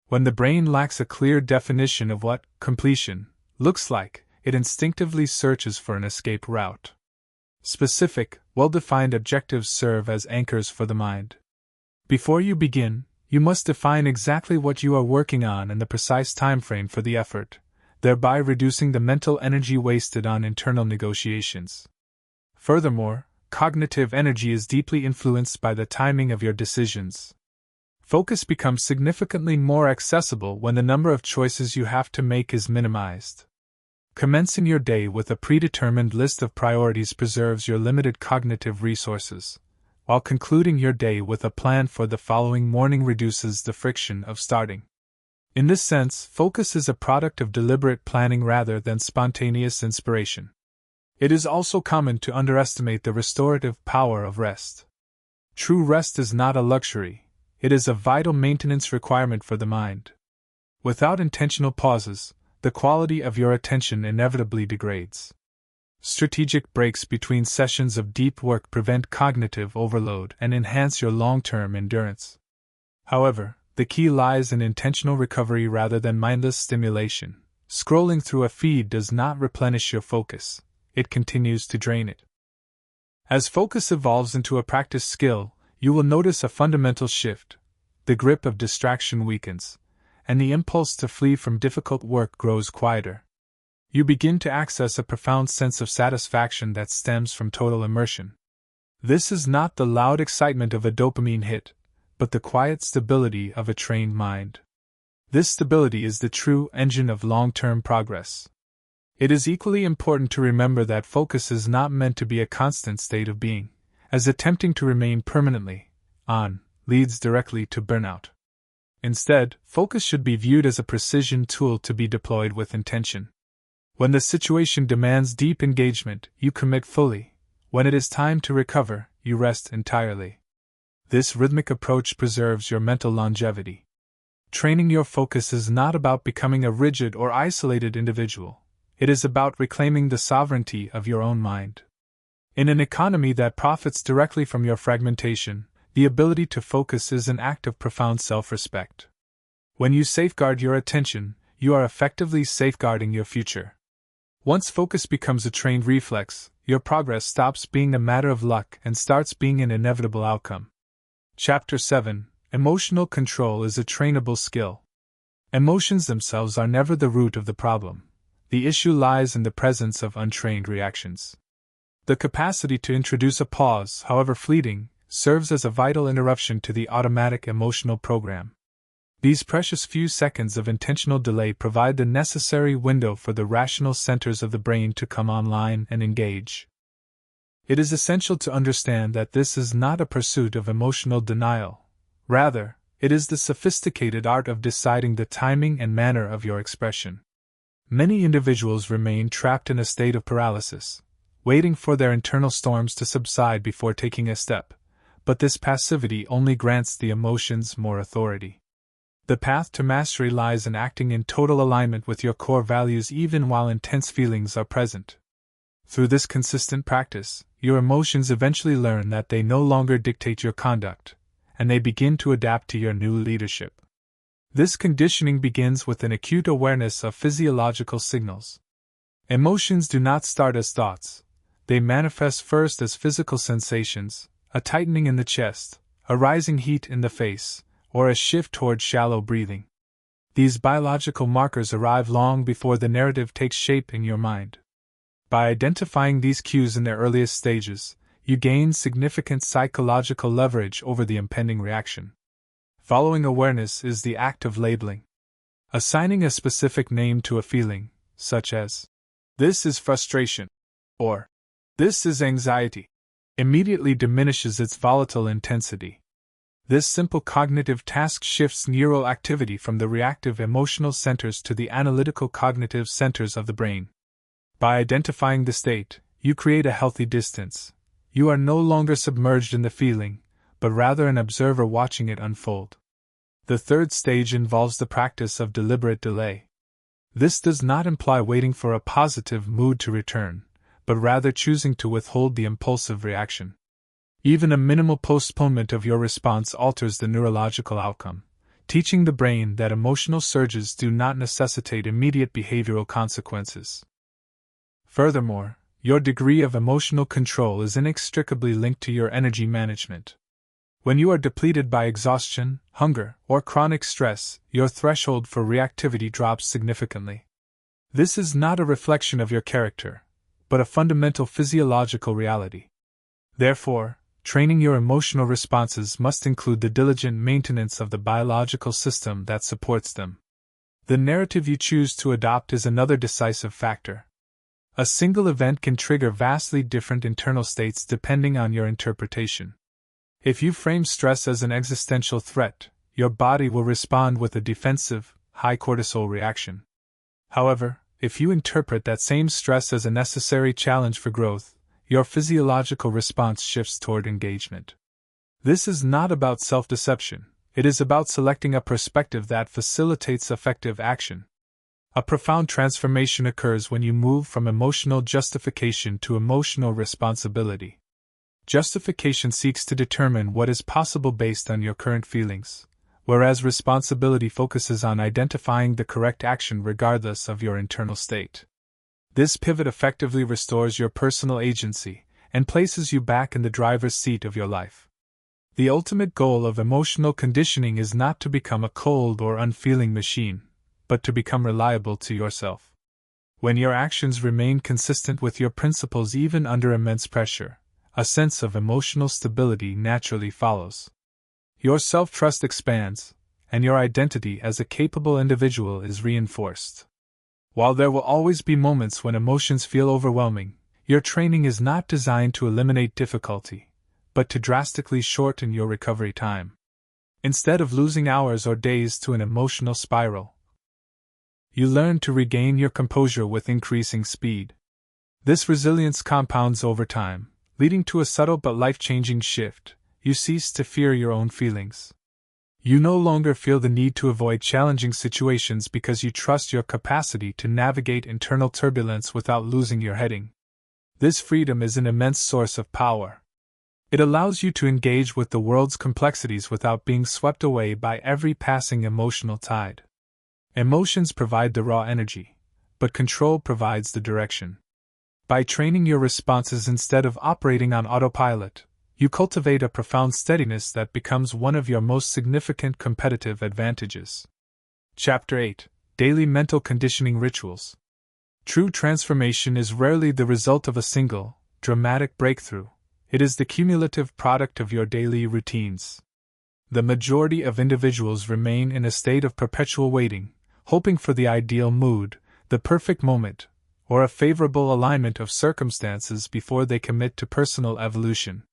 When the brain lacks a clear definition of what completion looks like, it instinctively searches for an escape route. Specific, well-defined objectives serve as anchors for the mind. Before you begin, you must define exactly what you are working on and the precise timeframe for the effort, thereby reducing the mental energy wasted on internal negotiations. Furthermore, cognitive energy is deeply influenced by the timing of your decisions. Focus becomes significantly more accessible when the number of choices you have to make is minimized. Commencing your day with a predetermined list of priorities preserves your limited cognitive resources, while concluding your day with a plan for the following morning reduces the friction of starting. In this sense, focus is a product of deliberate planning rather than spontaneous inspiration. It is also common to underestimate the restorative power of rest. True rest is not a luxury, it is a vital maintenance requirement for the mind. Without intentional pauses, the quality of your attention inevitably degrades. Strategic breaks between sessions of deep work prevent cognitive overload and enhance your long-term endurance. However, the key lies in intentional recovery rather than mindless stimulation. Scrolling through a feed does not replenish your focus, it continues to drain it. As focus evolves into a practiced skill, you will notice a fundamental shift. The grip of distraction weakens, and the impulse to flee from difficult work grows quieter. You begin to access a profound sense of satisfaction that stems from total immersion. This is not the loud excitement of a dopamine hit, but the quiet stability of a trained mind. This stability is the true engine of long-term progress. It is equally important to remember that focus is not meant to be a constant state of being, as attempting to remain permanently on leads directly to burnout. Instead, focus should be viewed as a precision tool to be deployed with intention. When the situation demands deep engagement, you commit fully. When it is time to recover, you rest entirely. This rhythmic approach preserves your mental longevity. Training your focus is not about becoming a rigid or isolated individual. It is about reclaiming the sovereignty of your own mind. In an economy that profits directly from your fragmentation, the ability to focus is an act of profound self-respect. When you safeguard your attention, you are effectively safeguarding your future. Once focus becomes a trained reflex, your progress stops being a matter of luck and starts being an inevitable outcome. Chapter 7: Emotional Control is a Trainable Skill. Emotions themselves are never the root of the problem. The issue lies in the presence of untrained reactions. The capacity to introduce a pause, however fleeting, serves as a vital interruption to the automatic emotional program. These precious few seconds of intentional delay provide the necessary window for the rational centers of the brain to come online and engage. It is essential to understand that this is not a pursuit of emotional denial. Rather, it is the sophisticated art of deciding the timing and manner of your expression. Many individuals remain trapped in a state of paralysis, waiting for their internal storms to subside before taking a step, but this passivity only grants the emotions more authority. The path to mastery lies in acting in total alignment with your core values even while intense feelings are present. Through this consistent practice, your emotions eventually learn that they no longer dictate your conduct, and they begin to adapt to your new leadership. This conditioning begins with an acute awareness of physiological signals. Emotions do not start as thoughts. They manifest first as physical sensations, a tightening in the chest, a rising heat in the face, or a shift toward shallow breathing. These biological markers arrive long before the narrative takes shape in your mind. By identifying these cues in their earliest stages, you gain significant psychological leverage over the impending reaction. Following awareness is the act of labeling. Assigning a specific name to a feeling, such as, "This is frustration," or "This is anxiety," immediately diminishes its volatile intensity. This simple cognitive task shifts neural activity from the reactive emotional centers to the analytical cognitive centers of the brain. By identifying the state, you create a healthy distance. You are no longer submerged in the feeling, but rather an observer watching it unfold. The third stage involves the practice of deliberate delay. This does not imply waiting for a positive mood to return, but rather choosing to withhold the impulsive reaction. Even a minimal postponement of your response alters the neurological outcome, teaching the brain that emotional surges do not necessitate immediate behavioral consequences. Furthermore, your degree of emotional control is inextricably linked to your energy management. When you are depleted by exhaustion, hunger, or chronic stress, your threshold for reactivity drops significantly. This is not a reflection of your character, but a fundamental physiological reality. Therefore, training your emotional responses must include the diligent maintenance of the biological system that supports them. The narrative you choose to adopt is another decisive factor. A single event can trigger vastly different internal states depending on your interpretation. If you frame stress as an existential threat, your body will respond with a defensive, high cortisol reaction. However, if you interpret that same stress as a necessary challenge for growth, your physiological response shifts toward engagement. This is not about self-deception, it is about selecting a perspective that facilitates effective action. A profound transformation occurs when you move from emotional justification to emotional responsibility. Justification seeks to determine what is possible based on your current feelings, whereas responsibility focuses on identifying the correct action regardless of your internal state. This pivot effectively restores your personal agency and places you back in the driver's seat of your life. The ultimate goal of emotional conditioning is not to become a cold or unfeeling machine, but to become reliable to yourself. When your actions remain consistent with your principles even under immense pressure, a sense of emotional stability naturally follows. Your self-trust expands, and your identity as a capable individual is reinforced. While there will always be moments when emotions feel overwhelming, your training is not designed to eliminate difficulty, but to drastically shorten your recovery time. Instead of losing hours or days to an emotional spiral, you learn to regain your composure with increasing speed. This resilience compounds over time, leading to a subtle but life-changing shift. You cease to fear your own feelings. You no longer feel the need to avoid challenging situations because you trust your capacity to navigate internal turbulence without losing your heading. This freedom is an immense source of power. It allows you to engage with the world's complexities without being swept away by every passing emotional tide. Emotions provide the raw energy, but control provides the direction. By training your responses instead of operating on autopilot, you cultivate a profound steadiness that becomes one of your most significant competitive advantages. Chapter 8: Daily Mental Conditioning Rituals. True transformation is rarely the result of a single, dramatic breakthrough. It is the cumulative product of your daily routines. The majority of individuals remain in a state of perpetual waiting, hoping for the ideal mood, the perfect moment, or a favorable alignment of circumstances before they commit to personal evolution.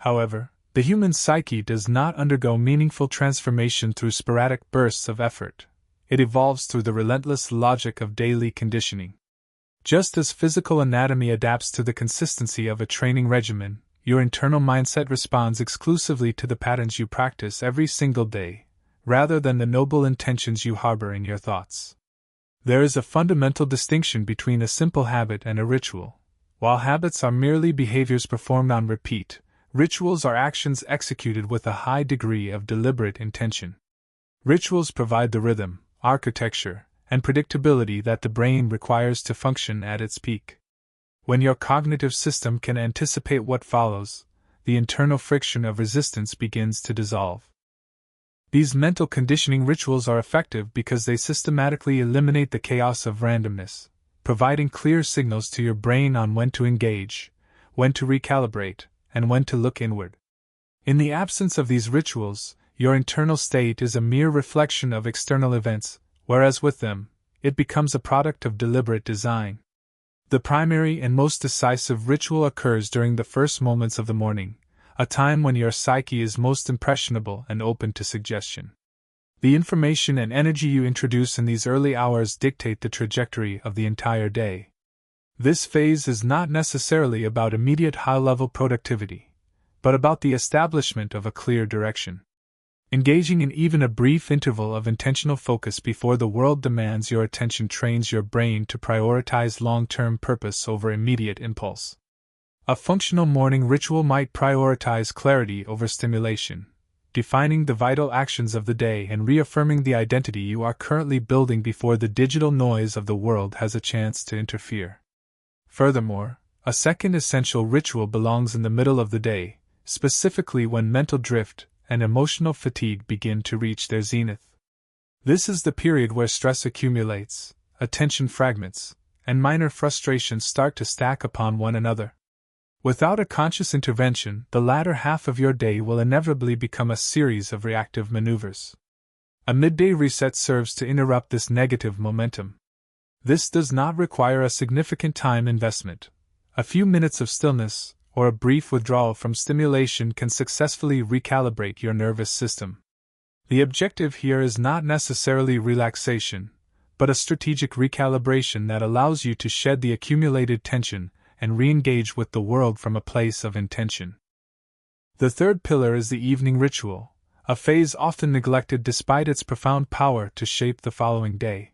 However, the human psyche does not undergo meaningful transformation through sporadic bursts of effort. It evolves through the relentless logic of daily conditioning. Just as physical anatomy adapts to the consistency of a training regimen, your internal mindset responds exclusively to the patterns you practice every single day, rather than the noble intentions you harbor in your thoughts. There is a fundamental distinction between a simple habit and a ritual. While habits are merely behaviors performed on repeat, rituals are actions executed with a high degree of deliberate intention. Rituals provide the rhythm, architecture, and predictability that the brain requires to function at its peak. When your cognitive system can anticipate what follows, the internal friction of resistance begins to dissolve. These mental conditioning rituals are effective because they systematically eliminate the chaos of randomness, providing clear signals to your brain on when to engage, when to recalibrate, and when to look inward. In the absence of these rituals, your internal state is a mere reflection of external events, whereas with them, it becomes a product of deliberate design. The primary and most decisive ritual occurs during the first moments of the morning, a time when your psyche is most impressionable and open to suggestion. The information and energy you introduce in these early hours dictate the trajectory of the entire day. This phase is not necessarily about immediate high-level productivity, but about the establishment of a clear direction. Engaging in even a brief interval of intentional focus before the world demands your attention trains your brain to prioritize long-term purpose over immediate impulse. A functional morning ritual might prioritize clarity over stimulation, defining the vital actions of the day and reaffirming the identity you are currently building before the digital noise of the world has a chance to interfere. Furthermore, a second essential ritual belongs in the middle of the day, specifically when mental drift and emotional fatigue begin to reach their zenith. This is the period where stress accumulates, attention fragments, and minor frustrations start to stack upon one another. Without a conscious intervention, the latter half of your day will inevitably become a series of reactive maneuvers. A midday reset serves to interrupt this negative momentum. This does not require a significant time investment. A few minutes of stillness, or a brief withdrawal from stimulation can successfully recalibrate your nervous system. The objective here is not necessarily relaxation, but a strategic recalibration that allows you to shed the accumulated tension and re-engage with the world from a place of intention. The third pillar is the evening ritual, a phase often neglected despite its profound power to shape the following day.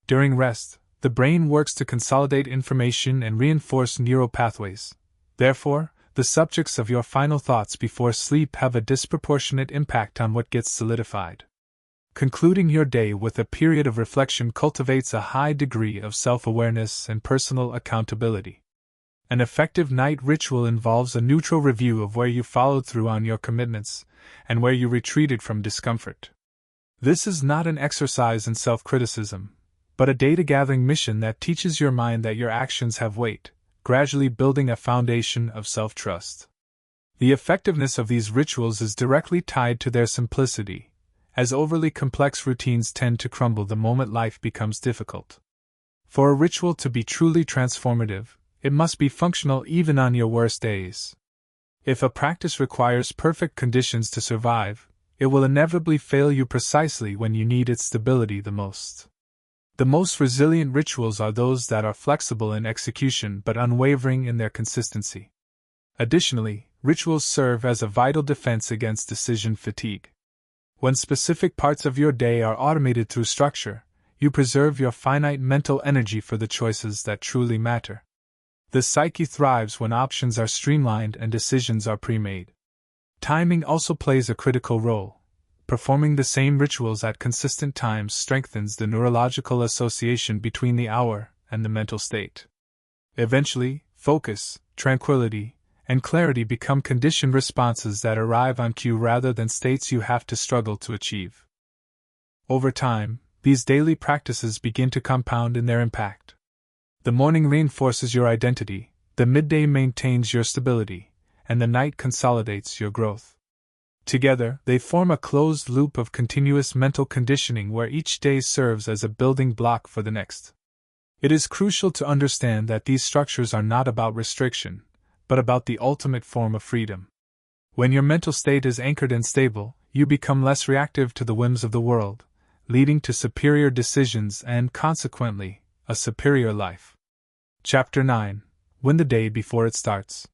During rest, the brain works to consolidate information and reinforce neural pathways. Therefore, the subjects of your final thoughts before sleep have a disproportionate impact on what gets solidified. Concluding your day with a period of reflection cultivates a high degree of self-awareness and personal accountability. An effective night ritual involves a neutral review of where you followed through on your commitments and where you retreated from discomfort. This is not an exercise in self-criticism, but a data-gathering mission that teaches your mind that your actions have weight, gradually building a foundation of self-trust. The effectiveness of these rituals is directly tied to their simplicity, as overly complex routines tend to crumble the moment life becomes difficult. For a ritual to be truly transformative, it must be functional even on your worst days. If a practice requires perfect conditions to survive, it will inevitably fail you precisely when you need its stability the most. The most resilient rituals are those that are flexible in execution but unwavering in their consistency. Additionally, rituals serve as a vital defense against decision fatigue. When specific parts of your day are automated through structure, you preserve your finite mental energy for the choices that truly matter. The psyche thrives when options are streamlined and decisions are pre-made. Timing also plays a critical role. Performing the same rituals at consistent times strengthens the neurological association between the hour and the mental state. Eventually, focus, tranquility, and clarity become conditioned responses that arrive on cue rather than states you have to struggle to achieve. Over time, these daily practices begin to compound in their impact. The morning reinforces your identity, the midday maintains your stability, and the night consolidates your growth. Together, they form a closed loop of continuous mental conditioning where each day serves as a building block for the next. It is crucial to understand that these structures are not about restriction, but about the ultimate form of freedom. When your mental state is anchored and stable, you become less reactive to the whims of the world, leading to superior decisions and, consequently, a superior life. Chapter 9. Win the day before it starts.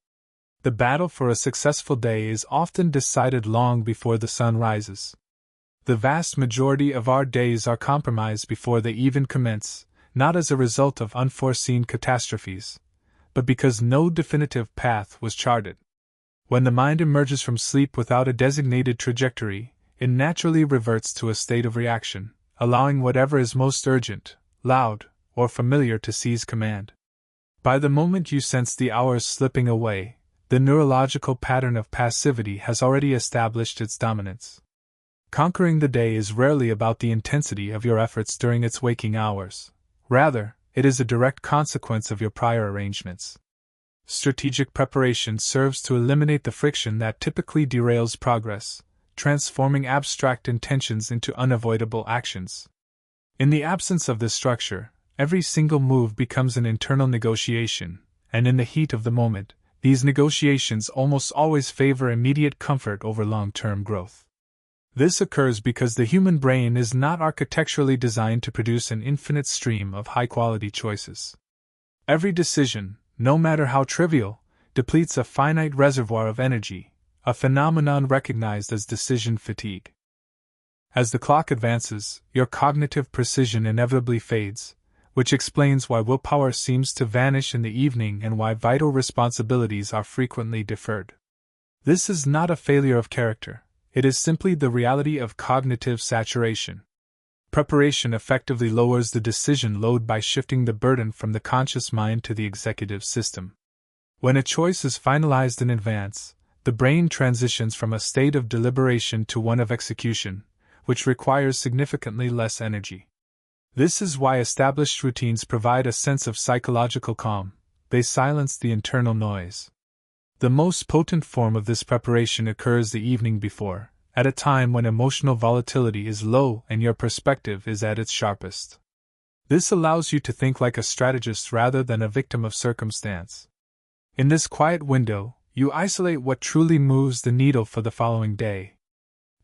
The battle for a successful day is often decided long before the sun rises. The vast majority of our days are compromised before they even commence, not as a result of unforeseen catastrophes, but because no definitive path was charted. When the mind emerges from sleep without a designated trajectory, it naturally reverts to a state of reaction, allowing whatever is most urgent, loud, or familiar to seize command. By the moment you sense the hours slipping away, the neurological pattern of passivity has already established its dominance. Conquering the day is rarely about the intensity of your efforts during its waking hours. Rather, it is a direct consequence of your prior arrangements. Strategic preparation serves to eliminate the friction that typically derails progress, transforming abstract intentions into unavoidable actions. In the absence of this structure, every single move becomes an internal negotiation, and in the heat of the moment, these negotiations almost always favor immediate comfort over long-term growth. This occurs because the human brain is not architecturally designed to produce an infinite stream of high-quality choices. Every decision, no matter how trivial, depletes a finite reservoir of energy, a phenomenon recognized as decision fatigue. As the clock advances, your cognitive precision inevitably fades, which explains why willpower seems to vanish in the evening and why vital responsibilities are frequently deferred. This is not a failure of character, it is simply the reality of cognitive saturation. Preparation effectively lowers the decision load by shifting the burden from the conscious mind to the executive system. When a choice is finalized in advance, the brain transitions from a state of deliberation to one of execution, which requires significantly less energy. This is why established routines provide a sense of psychological calm. They silence the internal noise. The most potent form of this preparation occurs the evening before, at a time when emotional volatility is low and your perspective is at its sharpest. This allows you to think like a strategist rather than a victim of circumstance. In this quiet window, you isolate what truly moves the needle for the following day.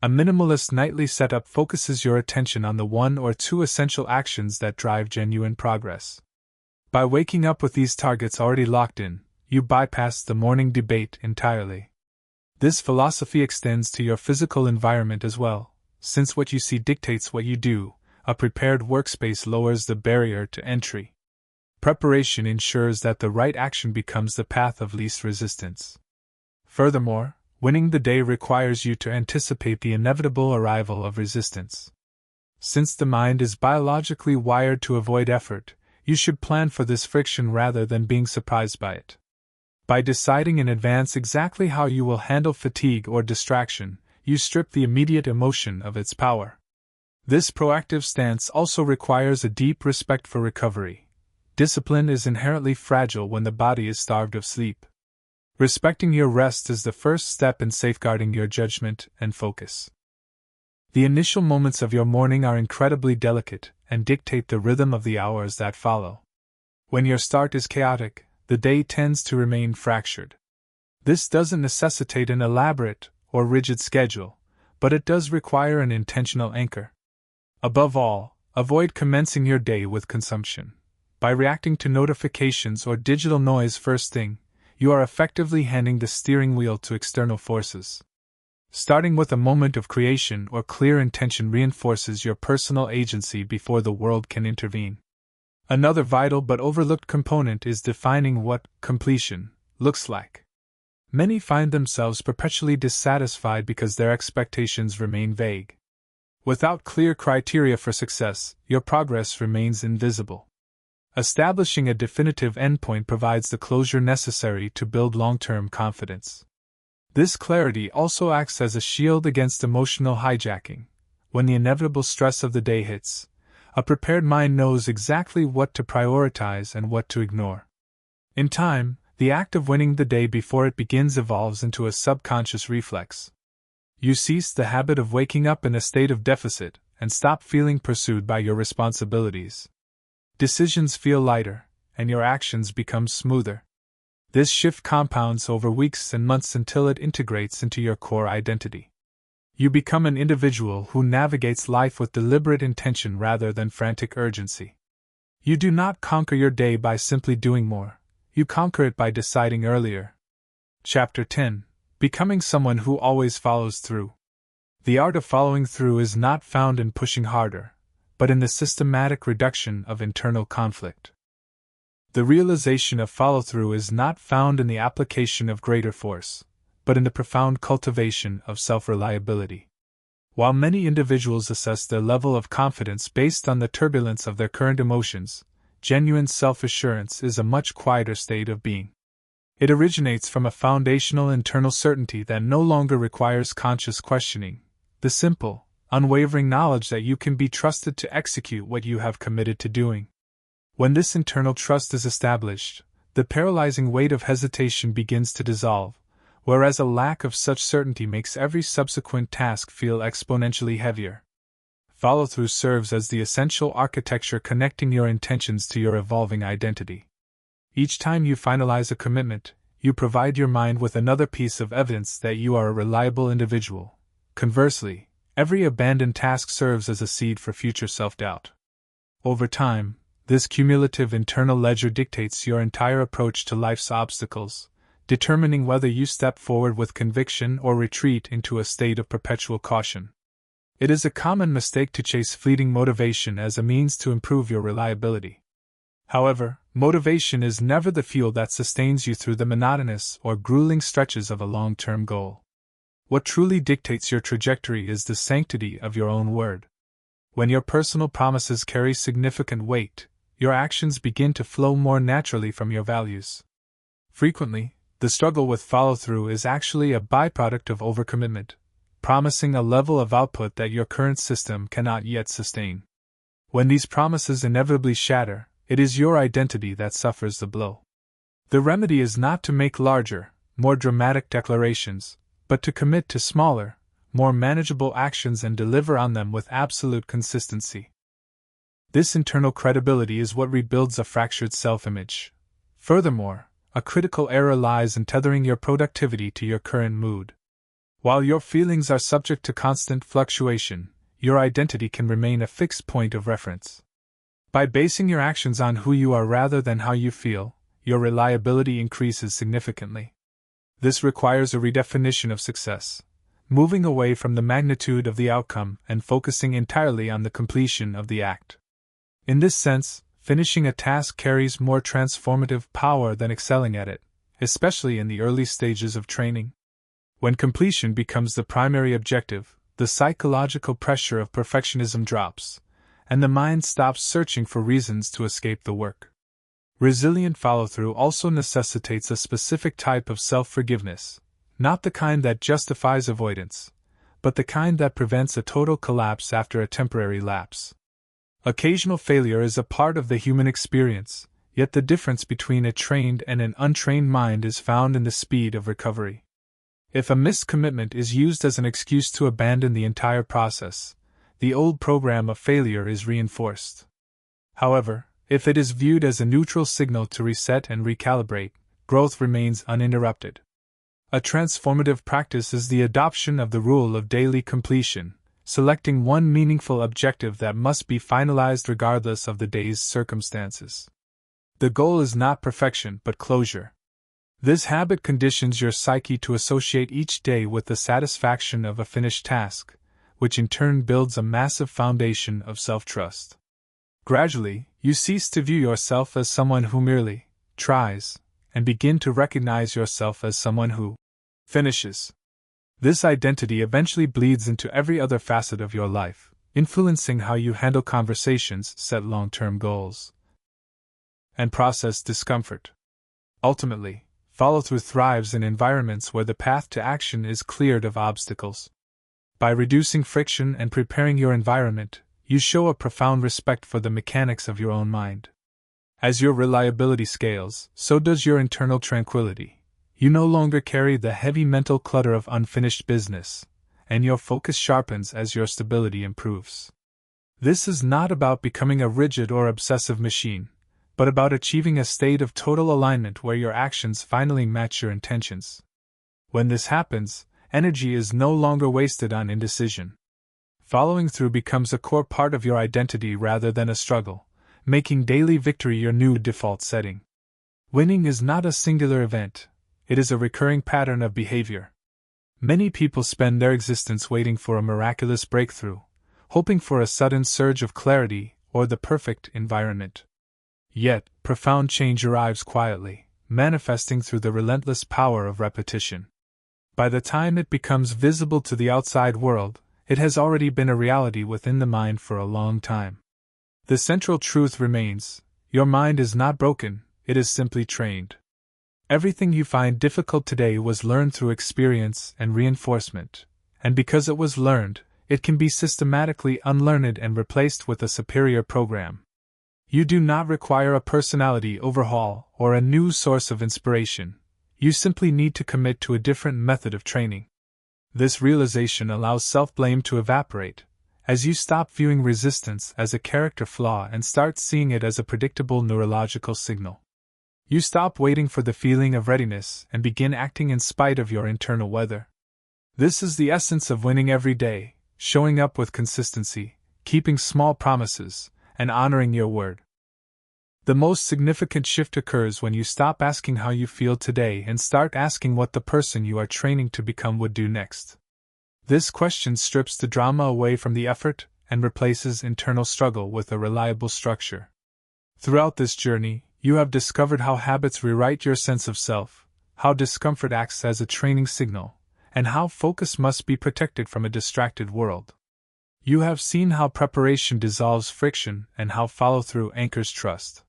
A minimalist nightly setup focuses your attention on the one or two essential actions that drive genuine progress. By waking up with these targets already locked in, you bypass the morning debate entirely. This philosophy extends to your physical environment as well, since what you see dictates what you do. A prepared workspace lowers the barrier to entry. Preparation ensures that the right action becomes the path of least resistance. Furthermore, winning the day requires you to anticipate the inevitable arrival of resistance. Since the mind is biologically wired to avoid effort, you should plan for this friction rather than being surprised by it. By deciding in advance exactly how you will handle fatigue or distraction, you strip the immediate emotion of its power. This proactive stance also requires a deep respect for recovery. Discipline is inherently fragile when the body is starved of sleep. Respecting your rest is the first step in safeguarding your judgment and focus. The initial moments of your morning are incredibly delicate and dictate the rhythm of the hours that follow. When your start is chaotic, the day tends to remain fractured. This doesn't necessitate an elaborate or rigid schedule, but it does require an intentional anchor. Above all, avoid commencing your day with consumption. By reacting to notifications or digital noise first thing, you are effectively handing the steering wheel to external forces. Starting with a moment of creation or clear intention reinforces your personal agency before the world can intervene. Another vital but overlooked component is defining what completion looks like. Many find themselves perpetually dissatisfied because their expectations remain vague. Without clear criteria for success, your progress remains invisible. Establishing a definitive endpoint provides the closure necessary to build long-term confidence. This clarity also acts as a shield against emotional hijacking. When the inevitable stress of the day hits, a prepared mind knows exactly what to prioritize and what to ignore. In time, the act of winning the day before it begins evolves into a subconscious reflex. You cease the habit of waking up in a state of deficit and stop feeling pursued by your responsibilities. Decisions feel lighter, and your actions become smoother. This shift compounds over weeks and months until it integrates into your core identity. You become an individual who navigates life with deliberate intention rather than frantic urgency. You do not conquer your day by simply doing more, you conquer it by deciding earlier. Chapter 10: Becoming someone who always follows through. The art of following through is not found in pushing harder, but in the systematic reduction of internal conflict. The realization of follow-through is not found in the application of greater force, but in the profound cultivation of self-reliability. While many individuals assess their level of confidence based on the turbulence of their current emotions, genuine self-assurance is a much quieter state of being. It originates from a foundational internal certainty that no longer requires conscious questioning, the simple, unwavering knowledge that you can be trusted to execute what you have committed to doing. When this internal trust is established, the paralyzing weight of hesitation begins to dissolve, whereas a lack of such certainty makes every subsequent task feel exponentially heavier. Follow-through serves as the essential architecture connecting your intentions to your evolving identity. Each time you finalize a commitment, you provide your mind with another piece of evidence that you are a reliable individual. Conversely, every abandoned task serves as a seed for future self-doubt. Over time, this cumulative internal ledger dictates your entire approach to life's obstacles, determining whether you step forward with conviction or retreat into a state of perpetual caution. It is a common mistake to chase fleeting motivation as a means to improve your reliability. However, motivation is never the fuel that sustains you through the monotonous or grueling stretches of a long-term goal. What truly dictates your trajectory is the sanctity of your own word. When your personal promises carry significant weight, your actions begin to flow more naturally from your values. Frequently, the struggle with follow-through is actually a byproduct of overcommitment, promising a level of output that your current system cannot yet sustain. When these promises inevitably shatter, it is your identity that suffers the blow. The remedy is not to make larger, more dramatic declarations, but to commit to smaller, more manageable actions and deliver on them with absolute consistency. This internal credibility is what rebuilds a fractured self-image. Furthermore, a critical error lies in tethering your productivity to your current mood. While your feelings are subject to constant fluctuation, your identity can remain a fixed point of reference. By basing your actions on who you are rather than how you feel, your reliability increases significantly. This requires a redefinition of success, moving away from the magnitude of the outcome and focusing entirely on the completion of the act. In this sense, finishing a task carries more transformative power than excelling at it, especially in the early stages of training. When completion becomes the primary objective, the psychological pressure of perfectionism drops, and the mind stops searching for reasons to escape the work. Resilient follow-through also necessitates a specific type of self-forgiveness, not the kind that justifies avoidance, but the kind that prevents a total collapse after a temporary lapse. Occasional failure is a part of the human experience, yet the difference between a trained and an untrained mind is found in the speed of recovery. If a missed commitment is used as an excuse to abandon the entire process, the old program of failure is reinforced. However, If it is viewed as a neutral signal to reset and recalibrate, growth remains uninterrupted. A transformative practice is the adoption of the rule of daily completion, selecting one meaningful objective that must be finalized regardless of the day's circumstances. The goal is not perfection but closure. This habit conditions your psyche to associate each day with the satisfaction of a finished task, which in turn builds a massive foundation of self-trust. Gradually, you cease to view yourself as someone who merely tries, and begin to recognize yourself as someone who finishes. This identity eventually bleeds into every other facet of your life, influencing how you handle conversations, set long-term goals, and process discomfort. Ultimately, follow-through thrives in environments where the path to action is cleared of obstacles. By reducing friction and preparing your environment, you show a profound respect for the mechanics of your own mind. As your reliability scales, so does your internal tranquility. You no longer carry the heavy mental clutter of unfinished business, and your focus sharpens as your stability improves. This is not about becoming a rigid or obsessive machine, but about achieving a state of total alignment where your actions finally match your intentions. When this happens, energy is no longer wasted on indecision. Following through becomes a core part of your identity rather than a struggle, making daily victory your new default setting. Winning is not a singular event, it is a recurring pattern of behavior. Many people spend their existence waiting for a miraculous breakthrough, hoping for a sudden surge of clarity or the perfect environment. Yet, profound change arrives quietly, manifesting through the relentless power of repetition. By the time it becomes visible to the outside world, it has already been a reality within the mind for a long time. The central truth remains: your mind is not broken, it is simply trained. Everything you find difficult today was learned through experience and reinforcement, and because it was learned, it can be systematically unlearned and replaced with a superior program. You do not require a personality overhaul or a new source of inspiration. You simply need to commit to a different method of training. This realization allows self-blame to evaporate, as you stop viewing resistance as a character flaw and start seeing it as a predictable neurological signal. You stop waiting for the feeling of readiness and begin acting in spite of your internal weather. This is the essence of winning every day, showing up with consistency, keeping small promises, and honoring your word. The most significant shift occurs when you stop asking how you feel today and start asking what the person you are training to become would do next. This question strips the drama away from the effort and replaces internal struggle with a reliable structure. Throughout this journey, you have discovered how habits rewrite your sense of self, how discomfort acts as a training signal, and how focus must be protected from a distracted world. You have seen how preparation dissolves friction and how follow-through anchors trust.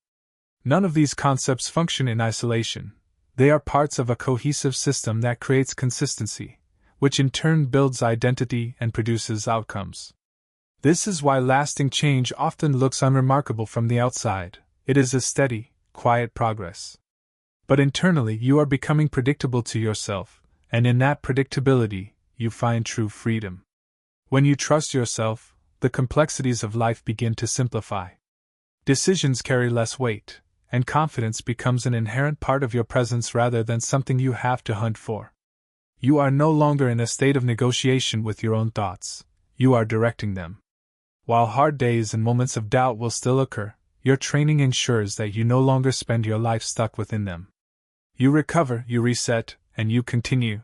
None of these concepts function in isolation. They are parts of a cohesive system that creates consistency, which in turn builds identity and produces outcomes. This is why lasting change often looks unremarkable from the outside. It is a steady, quiet progress. But internally you are becoming predictable to yourself, and in that predictability, you find true freedom. When you trust yourself, the complexities of life begin to simplify. Decisions carry less weight, and confidence becomes an inherent part of your presence rather than something you have to hunt for. You are no longer in a state of negotiation with your own thoughts, you are directing them. While hard days and moments of doubt will still occur, your training ensures that you no longer spend your life stuck within them. You recover, you reset, and you continue.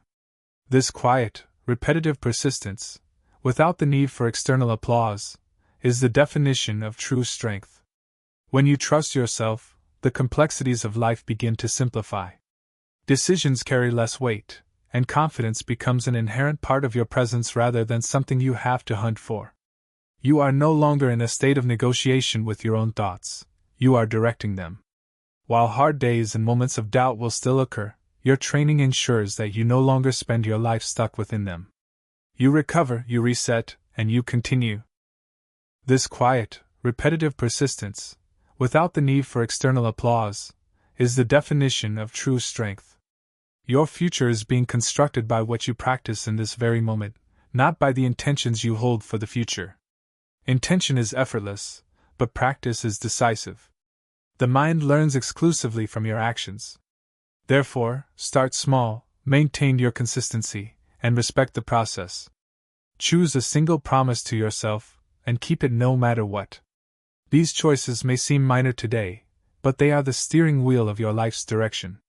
This quiet, repetitive persistence, without the need for external applause, is the definition of true strength. When you trust yourself, the complexities of life begin to simplify. Decisions carry less weight, and confidence becomes an inherent part of your presence rather than something you have to hunt for. You are no longer in a state of negotiation with your own thoughts, you are directing them. While hard days and moments of doubt will still occur, your training ensures that you no longer spend your life stuck within them. You recover, you reset, and you continue. This quiet, repetitive persistence, without the need for external applause, is the definition of true strength. Your future is being constructed by what you practice in this very moment, not by the intentions you hold for the future. Intention is effortless, but practice is decisive. The mind learns exclusively from your actions. Therefore, start small, maintain your consistency, and respect the process. Choose a single promise to yourself, and keep it no matter what. These choices may seem minor today, but they are the steering wheel of your life's direction.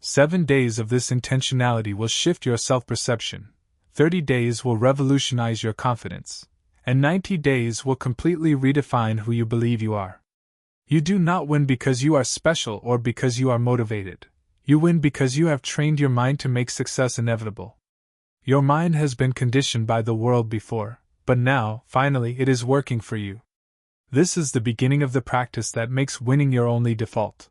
7 days of this intentionality will shift your self-perception, 30 days will revolutionize your confidence, and 90 days will completely redefine who you believe you are. You do not win because you are special or because you are motivated. You win because you have trained your mind to make success inevitable. Your mind has been conditioned by the world before, but now, finally, it is working for you. This is the beginning of the practice that makes winning your only default.